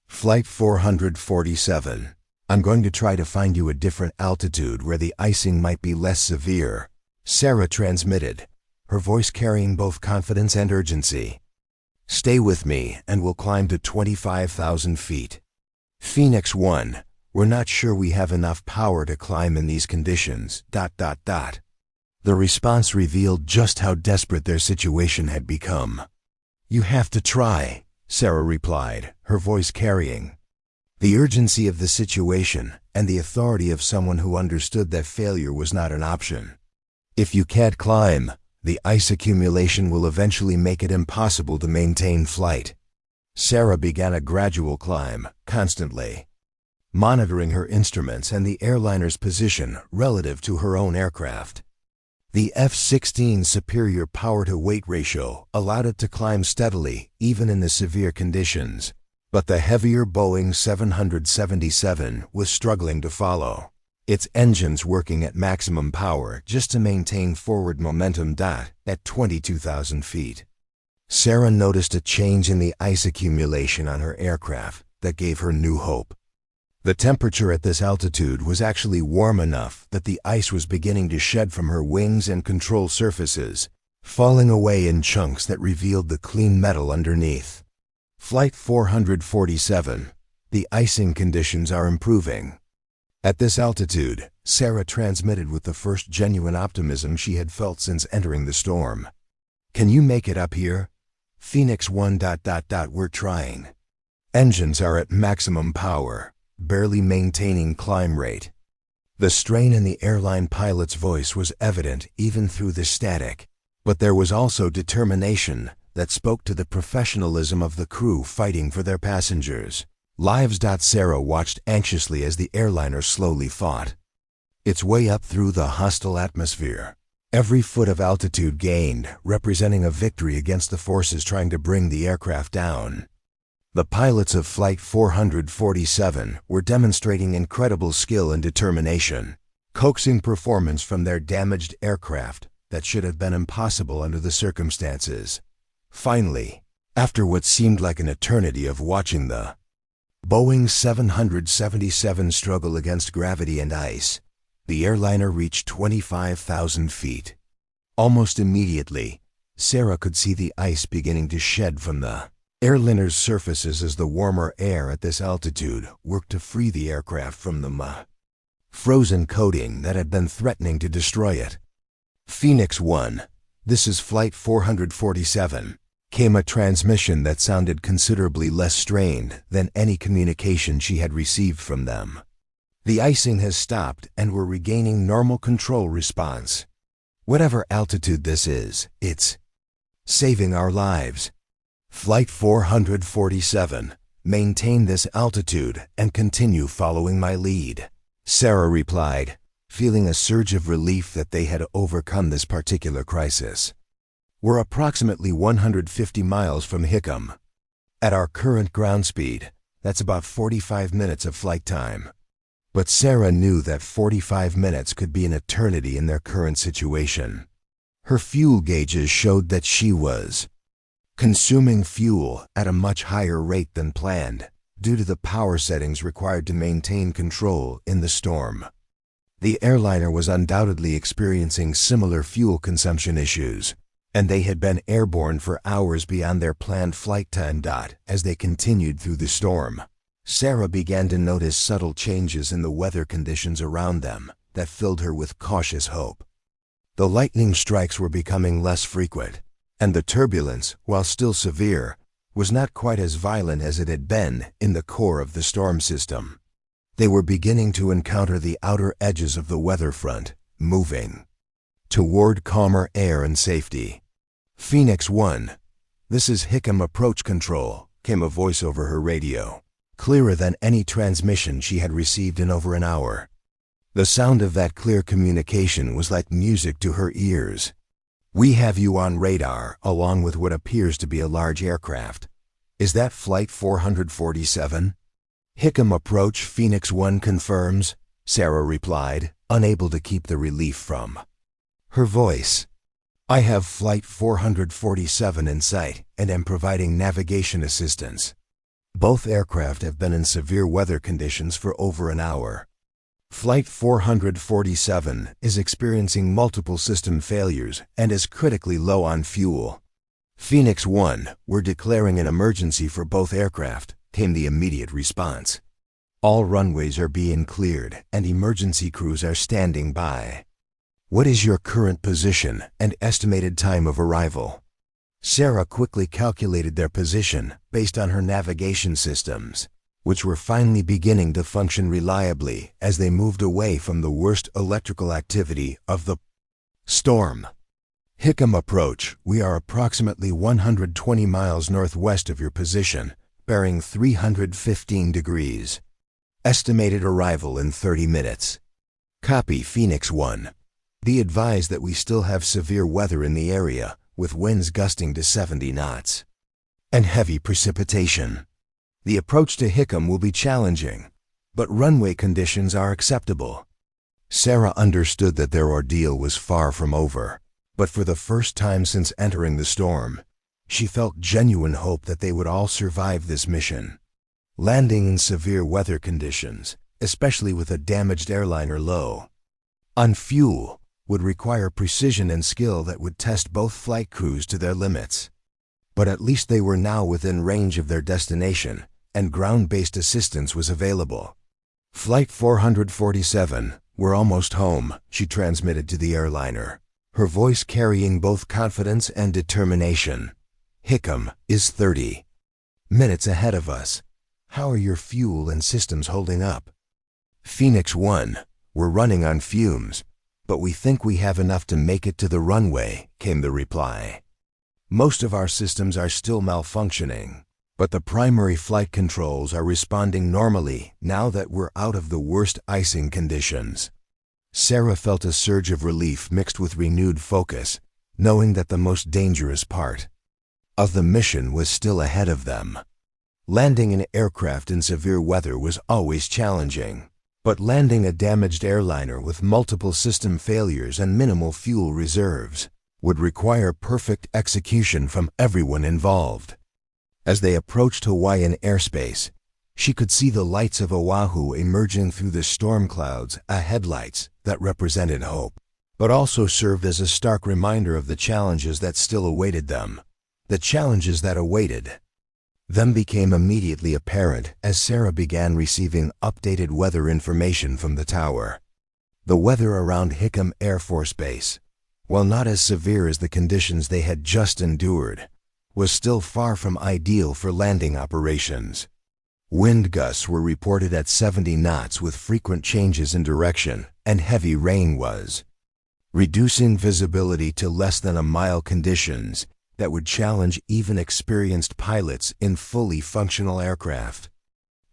Flight 447, I'm going to try to find you a different altitude where the icing might be less severe, Sarah transmitted, her voice carrying both confidence and urgency. Stay with me and we'll climb to 25,000 feet. Phoenix 1, we're not sure we have enough power to climb in these conditions. The response revealed just how desperate their situation had become. You have to try, Sarah replied, her voice carrying the urgency of the situation and the authority of someone who understood that failure was not an option. If you can't climb, the ice accumulation will eventually make it impossible to maintain flight. Sarah began a gradual climb, constantly monitoring her instruments and the airliner's position relative to her own aircraft. The F-16's superior power-to-weight ratio allowed it to climb steadily, even in the severe conditions, but the heavier Boeing 777 was struggling to follow, its engines working at maximum power just to maintain forward momentum. At 22,000 feet, Sarah noticed a change in the ice accumulation on her aircraft that gave her new hope. The temperature at this altitude was actually warm enough that the ice was beginning to shed from her wings and control surfaces, falling away in chunks that revealed the clean metal underneath. Flight 447, the icing conditions are improving. At this altitude, Sarah transmitted with the first genuine optimism she had felt since entering the storm. Can you make it up here? Phoenix 1. We're trying. Engines are at maximum power, barely maintaining climb rate. The strain in the airline pilot's voice was evident even through the static, but there was also determination that spoke to the professionalism of the crew fighting for their passengers' lives. Sarah watched anxiously as the airliner slowly fought its way up through the hostile atmosphere, every foot of altitude gained representing a victory against the forces trying to bring the aircraft down. The pilots of Flight 447 were demonstrating incredible skill and determination, coaxing performance from their damaged aircraft that should have been impossible under the circumstances. Finally, after what seemed like an eternity of watching the Boeing 777 struggle against gravity and ice, the airliner reached 25,000 feet. Almost immediately, Sarah could see the ice beginning to shed from the airliner's surfaces as the warmer air at this altitude worked to free the aircraft from the frozen coating that had been threatening to destroy it. Phoenix 1, this is Flight 447, came a transmission that sounded considerably less strained than any communication she had received from them. The icing has stopped and we're regaining normal control response. Whatever altitude this is, it's saving our lives. Flight 447, maintain this altitude and continue following my lead, Sarah replied, feeling a surge of relief that they had overcome this particular crisis. We're approximately 150 miles from Hickam. At our current ground speed, that's about 45 minutes of flight time. But Sarah knew that 45 minutes could be an eternity in their current situation. Her fuel gauges showed that she was consuming fuel at a much higher rate than planned due to the power settings required to maintain control in the storm. The airliner was undoubtedly experiencing similar fuel consumption issues, and they had been airborne for hours beyond their planned flight time. As they continued through the storm, Sarah began to notice subtle changes in the weather conditions around them that filled her with cautious hope. The lightning strikes were becoming less frequent, and the turbulence, while still severe, was not quite as violent as it had been in the core of the storm system. They were beginning to encounter the outer edges of the weather front, moving toward calmer air and safety. Phoenix 1, this is Hickam Approach Control, came a voice over her radio, clearer than any transmission she had received in over an hour. The sound of that clear communication was like music to her ears. We have you on radar, along with what appears to be a large aircraft. Is that Flight 447? Hickam Approach Phoenix 1 confirms, Sarah replied, unable to keep the relief from her voice. I have Flight 447 in sight and am providing navigation assistance. Both aircraft have been in severe weather conditions for over an hour. Flight 447 is experiencing multiple system failures and is critically low on fuel. Phoenix 1, we're declaring an emergency for both aircraft, came the immediate response. All runways are being cleared and emergency crews are standing by. What is your current position and estimated time of arrival? Sarah quickly calculated their position based on her navigation systems, which were finally beginning to function reliably as they moved away from the worst electrical activity of the storm. Hickam Approach, we are approximately 120 miles northwest of your position, bearing 315 degrees. Estimated arrival in 30 minutes. Copy Phoenix 1. Be advised that we still have severe weather in the area, with winds gusting to 70 knots. And heavy precipitation. The approach to Hickam will be challenging, but runway conditions are acceptable. Sarah understood that their ordeal was far from over, but for the first time since entering the storm, she felt genuine hope that they would all survive this mission. Landing in severe weather conditions, especially with a damaged airliner low on fuel, would require precision and skill that would test both flight crews to their limits. But at least they were now within range of their destination, and ground-based assistance was available. Flight 447, we're almost home, she transmitted to the airliner, her voice carrying both confidence and determination. Hickam is 30 minutes ahead of us. How are your fuel and systems holding up? Phoenix 1, we're running on fumes, but we think we have enough to make it to the runway, came the reply. Most of our systems are still malfunctioning, but the primary flight controls are responding normally now that we're out of the worst icing conditions. Sarah felt a surge of relief mixed with renewed focus, knowing that the most dangerous part of the mission was still ahead of them. Landing an aircraft in severe weather was always challenging, but landing a damaged airliner with multiple system failures and minimal fuel reserves would require perfect execution from everyone involved. As they approached Hawaiian airspace, she could see the lights of Oahu emerging through the storm clouds, headlights that represented hope, but also served as a stark reminder of the challenges that still awaited them. The challenges that awaited them became immediately apparent as Sarah began receiving updated weather information from the tower. The weather around Hickam Air Force Base, while not as severe as the conditions they had just endured, was still far from ideal for landing operations. Wind gusts were reported at 70 knots with frequent changes in direction, and heavy rain was reducing visibility to less than a mile, conditions that would challenge even experienced pilots in fully functional aircraft.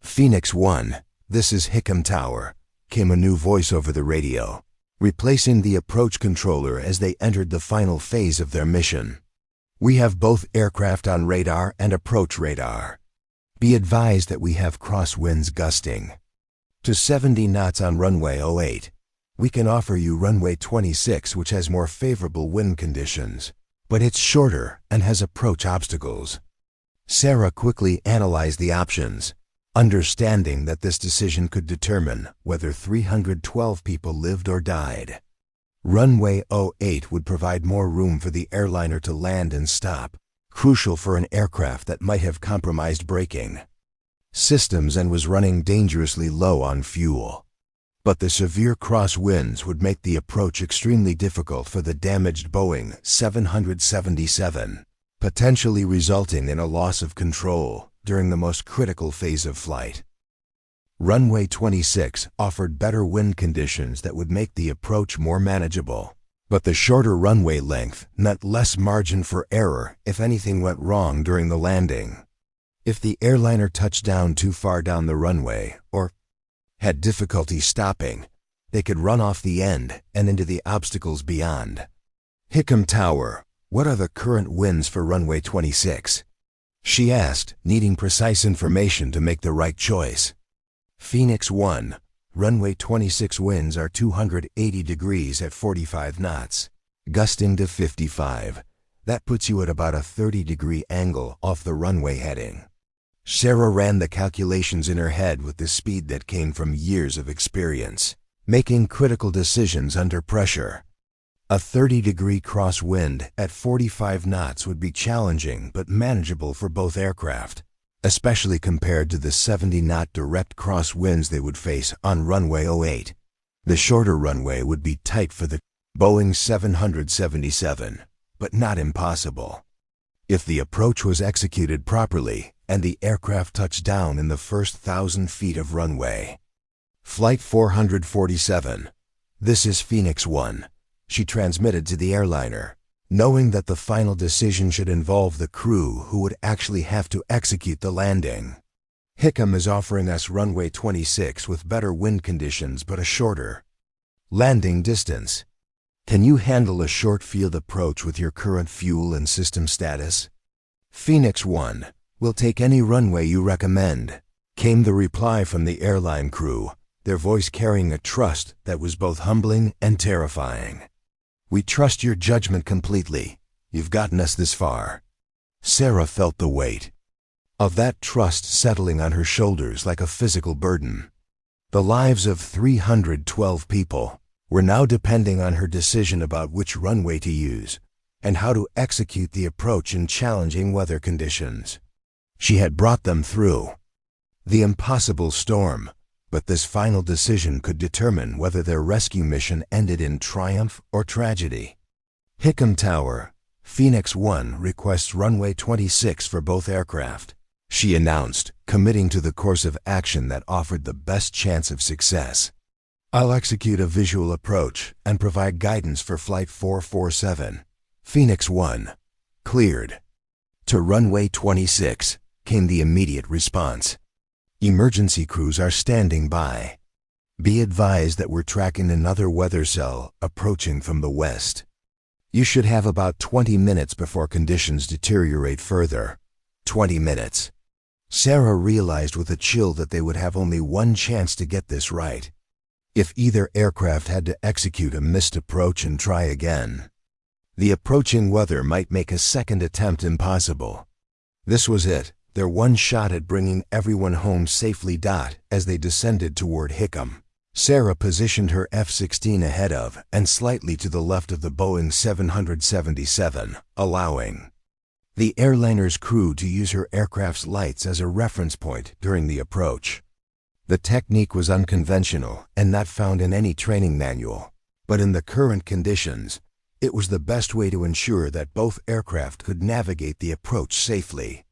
Phoenix 1, this is Hickam Tower, came a new voice over the radio, replacing the approach controller as they entered the final phase of their mission. We have both aircraft on radar and approach radar. Be advised that we have crosswinds gusting to 70 knots on runway 08. We can offer you runway 26, which has more favorable wind conditions, but it's shorter and has approach obstacles. Sarah quickly analyzed the options, understanding that this decision could determine whether 312 people lived or died. Runway 08 would provide more room for the airliner to land and stop, crucial for an aircraft that might have compromised braking systems and was running dangerously low on fuel. But the severe crosswinds would make the approach extremely difficult for the damaged Boeing 777, potentially resulting in a loss of control during the most critical phase of flight. Runway 26 offered better wind conditions that would make the approach more manageable, but the shorter runway length meant less margin for error if anything went wrong during the landing. If the airliner touched down too far down the runway or had difficulty stopping, they could run off the end and into the obstacles beyond. Hickam Tower, what are the current winds for runway 26? She asked, needing precise information to make the right choice. Phoenix 1, runway 26 winds are 280 degrees at 45 knots, gusting to 55. That puts you at about a 30-degree angle off the runway heading. Sarah ran the calculations in her head with the speed that came from years of experience, making critical decisions under pressure. A 30-degree crosswind at 45 knots would be challenging but manageable for both aircraft, especially compared to the 70-knot direct crosswinds they would face on runway 08. The shorter runway would be tight for the Boeing 777, but not impossible. If the approach was executed properly and the aircraft touched down in the first 1,000 feet of runway. Flight 447. This is Phoenix 1. She transmitted to the airliner, knowing that the final decision should involve the crew who would actually have to execute the landing. Hickam is offering us runway 26 with better wind conditions but a shorter landing distance. Can you handle a short field approach with your current fuel and system status? Phoenix 1, we'll take any runway you recommend, came the reply from the airline crew, their voice carrying a trust that was both humbling and terrifying. We trust your judgment completely. You've gotten us this far. Sarah felt the weight of that trust settling on her shoulders like a physical burden. The lives of 312 people were now depending on her decision about which runway to use and how to execute the approach in challenging weather conditions. She had brought them through the impossible storm, but this final decision could determine whether their rescue mission ended in triumph or tragedy. Hickam Tower, Phoenix 1 requests runway 26 for both aircraft, she announced, committing to the course of action that offered the best chance of success. I'll execute a visual approach and provide guidance for Flight 447. Phoenix 1. Cleared. To runway 26 came the immediate response. Emergency crews are standing by. Be advised that we're tracking another weather cell approaching from the west. You should have about 20 minutes before conditions deteriorate further. 20 minutes. Sarah realized with a chill that they would have only one chance to get this right. If either aircraft had to execute a missed approach and try again, the approaching weather might make a second attempt impossible. This was it, their one shot at bringing everyone home safely. As they descended toward Hickam, Sarah positioned her F-16 ahead of and slightly to the left of the Boeing 777, allowing the airliner's crew to use her aircraft's lights as a reference point during the approach. The technique was unconventional and not found in any training manual, but in the current conditions, it was the best way to ensure that both aircraft could navigate the approach safely.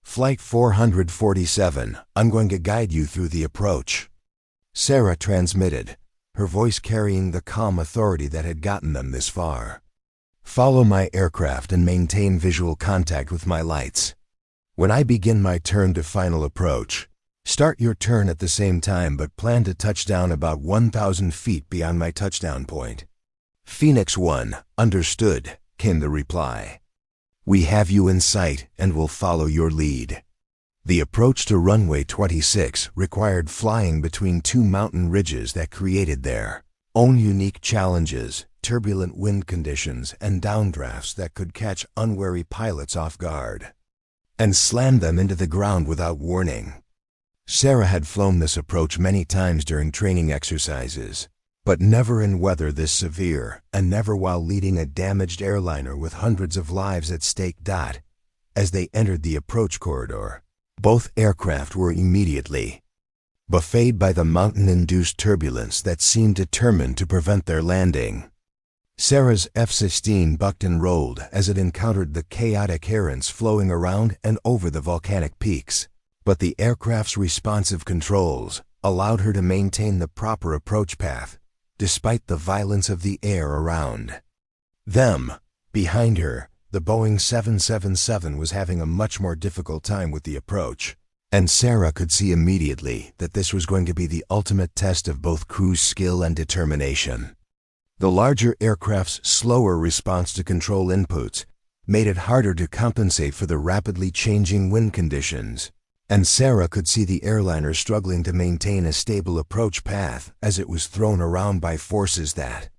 Flight 447, I'm going to guide you through the approach. Sarah transmitted, her voice carrying the calm authority that had gotten them this far. Follow my aircraft and maintain visual contact with my lights. When I begin my turn to final approach, start your turn at the same time but plan to touch down about 1,000 feet beyond my touchdown point. Phoenix 1, understood, came the reply. We have you in sight and will follow your lead." The approach to runway 26 required flying between two mountain ridges that created their own unique challenges, turbulent wind conditions, and downdrafts that could catch unwary pilots off guard and slam them into the ground without warning. Sarah had flown this approach many times during training exercises, but never in weather this severe, and never while leading a damaged airliner with hundreds of lives at stake. As they entered the approach corridor, both aircraft were immediately buffeted by the mountain-induced turbulence that seemed determined to prevent their landing. Sarah's F-16 bucked and rolled as it encountered the chaotic currents flowing around and over the volcanic peaks, but the aircraft's responsive controls allowed her to maintain the proper approach path, despite the violence of the air around them. Behind her, the Boeing 777 was having a much more difficult time with the approach, and Sarah could see immediately that this was going to be the ultimate test of both crew's skill and determination. The larger aircraft's slower response to control inputs made it harder to compensate for the rapidly changing wind conditions, and Sarah could see the airliner struggling to maintain a stable approach path as it was thrown around by forces that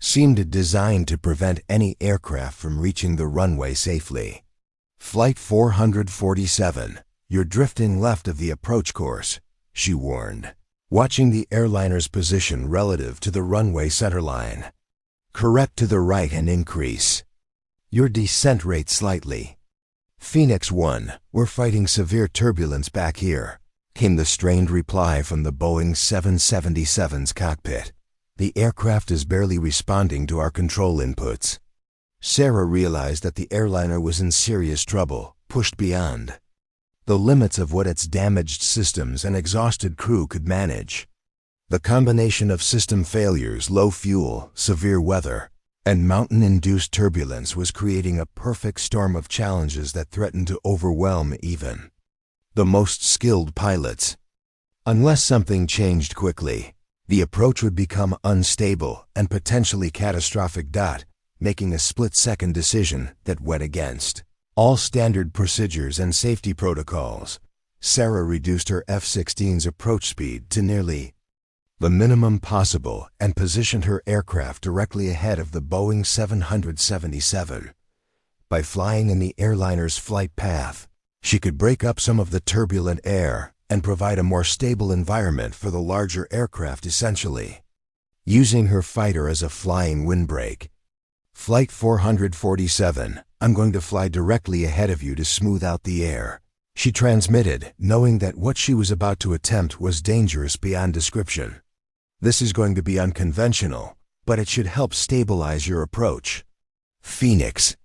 seemed designed to prevent any aircraft from reaching the runway safely. "Flight 447, you're drifting left of the approach course," she warned, watching the airliner's position relative to the runway centerline. "Correct to the right and increase your descent rate slightly." "Phoenix 1, we're fighting severe turbulence back here," came the strained reply from the Boeing 777's cockpit. "The aircraft is barely responding to our control inputs." Sarah realized that the airliner was in serious trouble, pushed beyond the limits of what its damaged systems and exhausted crew could manage. The combination of system failures, low fuel, severe weather, and mountain-induced turbulence was creating a perfect storm of challenges that threatened to overwhelm even the most skilled pilots. Unless something changed quickly, the approach would become unstable and potentially catastrophic. Making a split-second decision that went against all standard procedures and safety protocols, Sarah reduced her F-16's approach speed to nearly the minimum possible and positioned her aircraft directly ahead of the Boeing 777. By flying in the airliner's flight path, she could break up some of the turbulent air and provide a more stable environment for the larger aircraft, essentially using her fighter as a flying windbreak. "Flight 447, I'm going to fly directly ahead of you to smooth out the air," she transmitted, knowing that what she was about to attempt was dangerous beyond description. "This is going to be unconventional, but it should help stabilize your approach." "Phoenix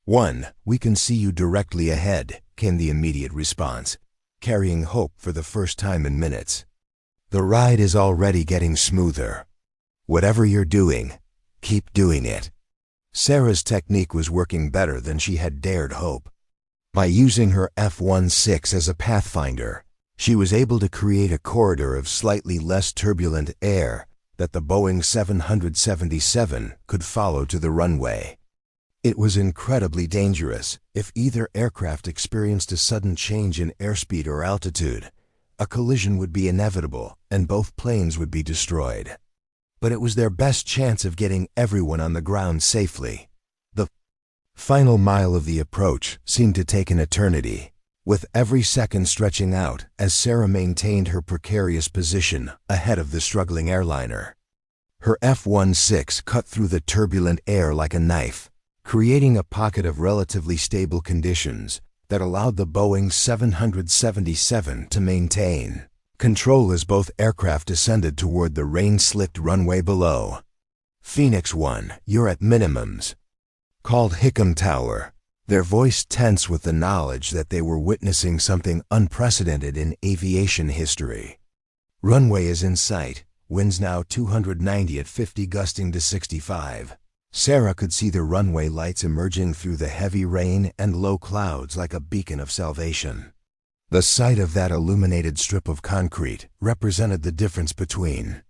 1, we can see you directly ahead," came the immediate response, carrying hope for the first time in minutes. "The ride is already getting smoother. Whatever you're doing, keep doing it." Sarah's technique was working better than she had dared hope. By using her F-16 as a pathfinder, she was able to create a corridor of slightly less turbulent air that the Boeing 777 could follow to the runway. It was incredibly dangerous. If either aircraft experienced a sudden change in airspeed or altitude, a collision would be inevitable and both planes would be destroyed. But it was their best chance of getting everyone on the ground safely. The final mile of the approach seemed to take an eternity, with every second stretching out as Sarah maintained her precarious position ahead of the struggling airliner. Her F-16 cut through the turbulent air like a knife, creating a pocket of relatively stable conditions that allowed the Boeing 777 to maintain control as both aircraft descended toward the rain-slicked runway below. "Phoenix 1, you're at minimums," called Hickam Tower, their voice tense with the knowledge that they were witnessing something unprecedented in aviation history. "Runway is in sight, winds now 290 at 50 gusting to 65. Sarah could see the runway lights emerging through the heavy rain and low clouds like a beacon of salvation. The sight of that illuminated strip of concrete represented the difference between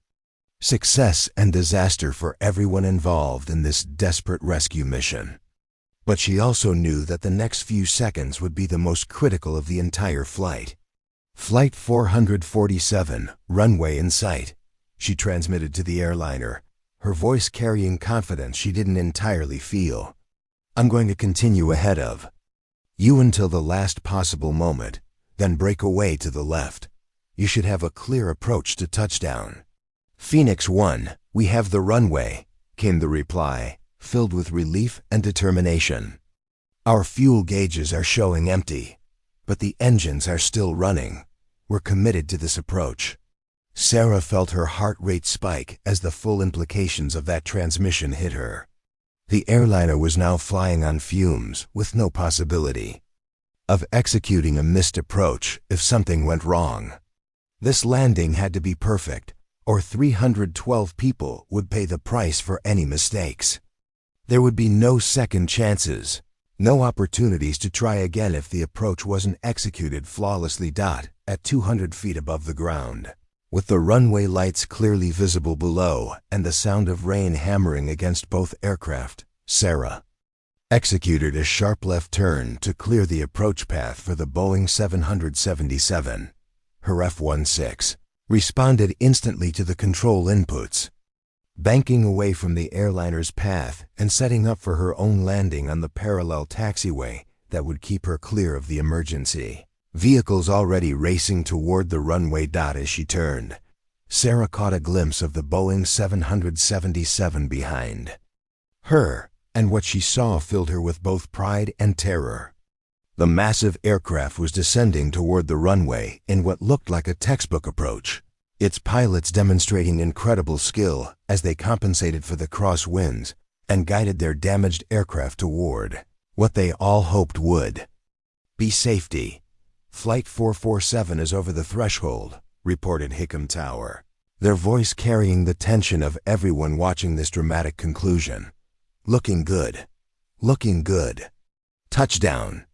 success and disaster for everyone involved in this desperate rescue mission. But she also knew that the next few seconds would be the most critical of the entire flight. Flight 447, runway in sight, she transmitted to the airliner, her voice carrying confidence she didn't entirely feel. I'm going to continue ahead of you until the last possible moment, then break away to the left. You should have a clear approach to touchdown. Phoenix 1, we have the runway, came the reply, filled with relief and determination. Our fuel gauges are showing empty, but the engines are still running. We're committed to this approach. Sarah felt her heart rate spike as the full implications of that transmission hit her. The airliner was now flying on fumes with no possibility of executing a missed approach if something went wrong. This landing had to be perfect, or 312 people would pay the price for any mistakes. There would be no second chances, no opportunities to try again if the approach wasn't executed flawlessly. At 200 feet above the ground, with the runway lights clearly visible below and the sound of rain hammering against both aircraft, Sarah executed a sharp left turn to clear the approach path for the Boeing 777. Her F-16 responded instantly to the control inputs, banking away from the airliner's path and setting up for her own landing on the parallel taxiway that would keep her clear of the emergency vehicles already racing toward the runway. As she turned, Sarah caught a glimpse of the Boeing 777 behind her, and what she saw filled her with both pride and terror. The massive aircraft was descending toward the runway in what looked like a textbook approach, its pilots demonstrating incredible skill as they compensated for the crosswinds and guided their damaged aircraft toward what they all hoped would be safety. Flight 447 is over the threshold, reported Hickam Tower, their voice carrying the tension of everyone watching this dramatic conclusion. Looking good. Looking good. Touchdown.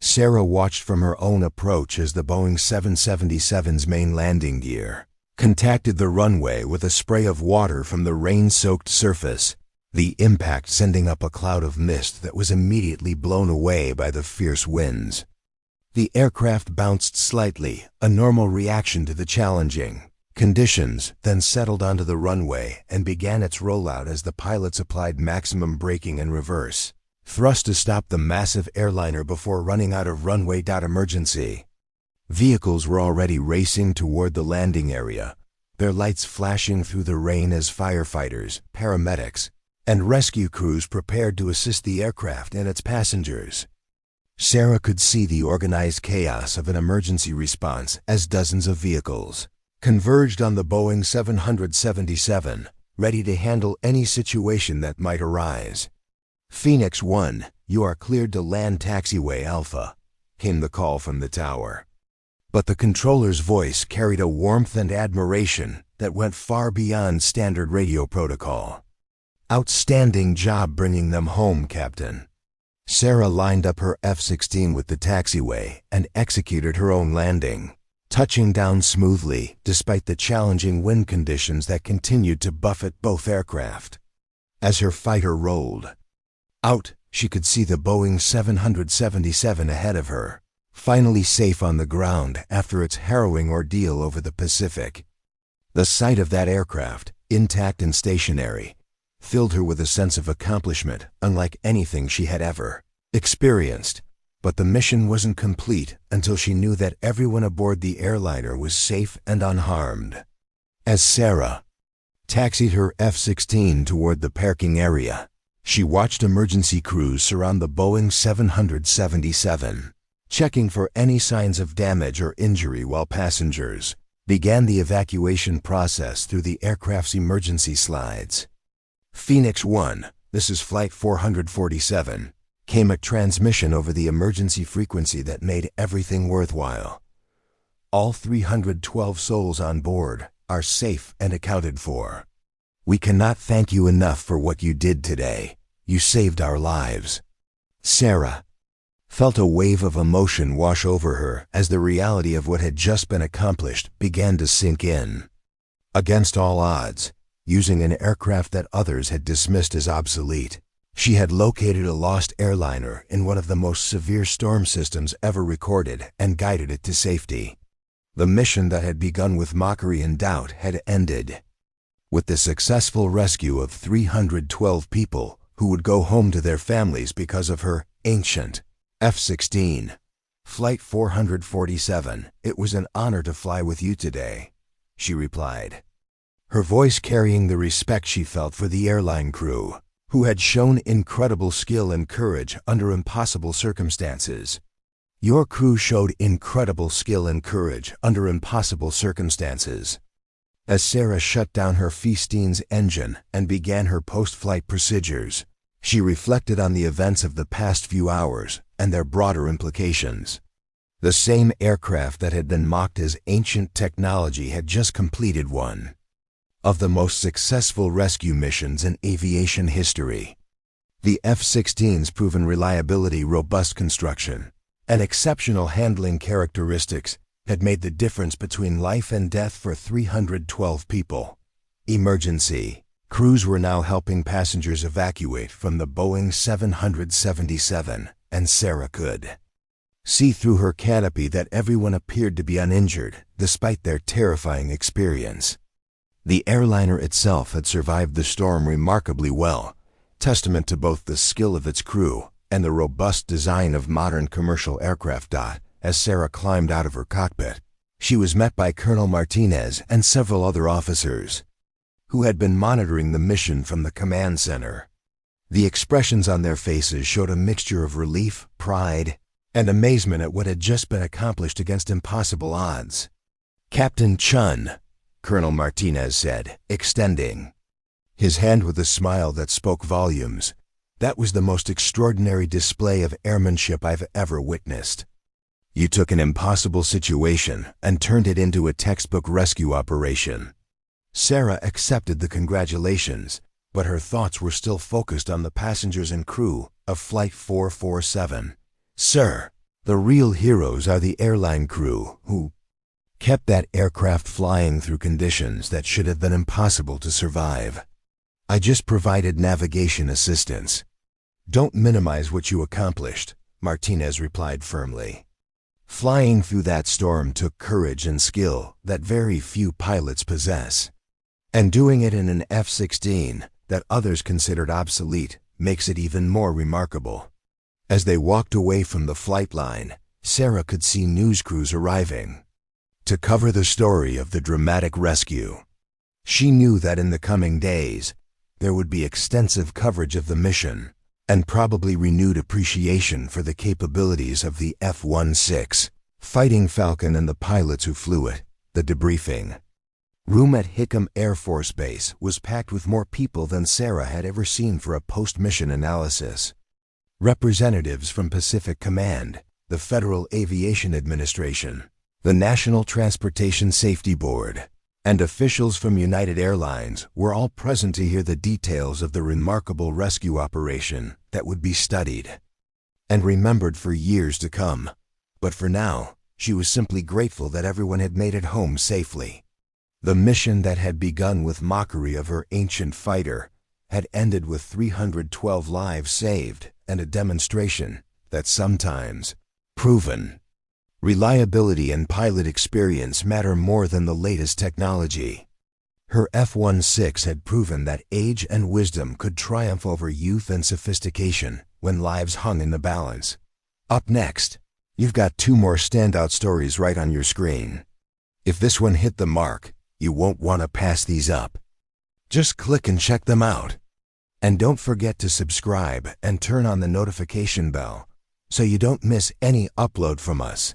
Sarah watched from her own approach as the Boeing 777's main landing gear contacted the runway with a spray of water from the rain-soaked surface, the impact sending up a cloud of mist that was immediately blown away by the fierce winds. The aircraft bounced slightly, a normal reaction to the challenging conditions, then settled onto the runway and began its rollout as the pilots applied maximum braking and reverse thrust to stop the massive airliner before running out of runway. Emergency vehicles were already racing toward the landing area, their lights flashing through the rain as firefighters, paramedics, and rescue crews prepared to assist the aircraft and its passengers. Sarah could see the organized chaos of an emergency response as dozens of vehicles converged on the Boeing 777, ready to handle any situation that might arise. Phoenix 1, you are cleared to land taxiway Alpha, came the call from the tower. But the controller's voice carried a warmth and admiration that went far beyond standard radio protocol. Outstanding job bringing them home, Captain. Sarah lined up her F-16 with the taxiway and executed her own landing, touching down smoothly despite the challenging wind conditions that continued to buffet both aircraft. As her fighter rolled out, she could see the Boeing 777 ahead of her, finally safe on the ground after its harrowing ordeal over the Pacific. The sight of that aircraft, intact and stationary, filled her with a sense of accomplishment unlike anything she had ever experienced. But the mission wasn't complete until she knew that everyone aboard the airliner was safe and unharmed. As Sarah taxied her F-16 toward the parking area, she watched emergency crews surround the Boeing 777, checking for any signs of damage or injury while passengers began the evacuation process through the aircraft's emergency slides. Phoenix 1, this is Flight 447, came a transmission over the emergency frequency that made everything worthwhile. All 312 souls on board are safe and accounted for. We cannot thank you enough for what you did today. You saved our lives. Sarah felt a wave of emotion wash over her as the reality of what had just been accomplished began to sink in. Against all odds, using an aircraft that others had dismissed as obsolete, She had located a lost airliner in one of the most severe storm systems ever recorded and guided it to safety. The mission that had begun with mockery and doubt had ended. With the successful rescue of 312 people who would go home to their families because of her ancient F-16 Flight 447, "It was an honor to fly with you today," she replied, her voice carrying the respect she felt for the airline crew, who had shown incredible skill and courage under impossible circumstances. Your crew showed incredible skill and courage under impossible circumstances. As Sarah shut down her F-16's engine and began her post-flight procedures, she reflected on the events of the past few hours and their broader implications. The same aircraft that had been mocked as ancient technology had just completed one of the most successful rescue missions in aviation history. The F-16's proven reliability, robust construction, and exceptional handling characteristics had made the difference between life and death for 312 people. Emergency crews were now helping passengers evacuate from the Boeing 777, and Sarah could see through her canopy that everyone appeared to be uninjured despite their terrifying experience. The airliner itself had survived the storm remarkably well, testament to both the skill of its crew and the robust design of modern commercial aircraft. As Sarah climbed out of her cockpit, she was met by Colonel Martinez and several other officers who had been monitoring the mission from the command center. The expressions on their faces showed a mixture of relief, pride, and amazement at what had just been accomplished against impossible odds. "Captain Chen," Colonel Martinez said, extending his hand with a smile that spoke volumes. "That was the most extraordinary display of airmanship I've ever witnessed. You took an impossible situation and turned it into a textbook rescue operation." Sarah accepted the congratulations, but her thoughts were still focused on the passengers and crew of Flight 447. "Sir, the real heroes are the airline crew who kept that aircraft flying through conditions that should have been impossible to survive. I just provided navigation assistance." "Don't minimize what you accomplished," Martinez replied firmly. "Flying through that storm took courage and skill that very few pilots possess. And doing it in an F-16 that others considered obsolete makes it even more remarkable." As they walked away from the flight line, Sarah could see news crews arriving to cover the story of the dramatic rescue. She knew that in the coming days, there would be extensive coverage of the mission and probably renewed appreciation for the capabilities of the F-16 Fighting Falcon and the pilots who flew it. The debriefing room at Hickam Air Force Base was packed with more people than Sarah had ever seen for a post-mission analysis. Representatives from Pacific Command, the Federal Aviation Administration, the National Transportation Safety Board, and officials from United Airlines were all present to hear the details of the remarkable rescue operation that would be studied and remembered for years to come. But for now, she was simply grateful that everyone had made it home safely. The mission that had begun with mockery of her ancient fighter had ended with 312 lives saved and a demonstration that sometimes proven reliability and pilot experience matter more than the latest technology. Her F-16 had proven that age and wisdom could triumph over youth and sophistication when lives hung in the balance. Up next, you've got 2 more standout stories right on your screen. If this one hit the mark, you won't want to pass these up. Just click and check them out. And don't forget to subscribe and turn on the notification bell so you don't miss any upload from us.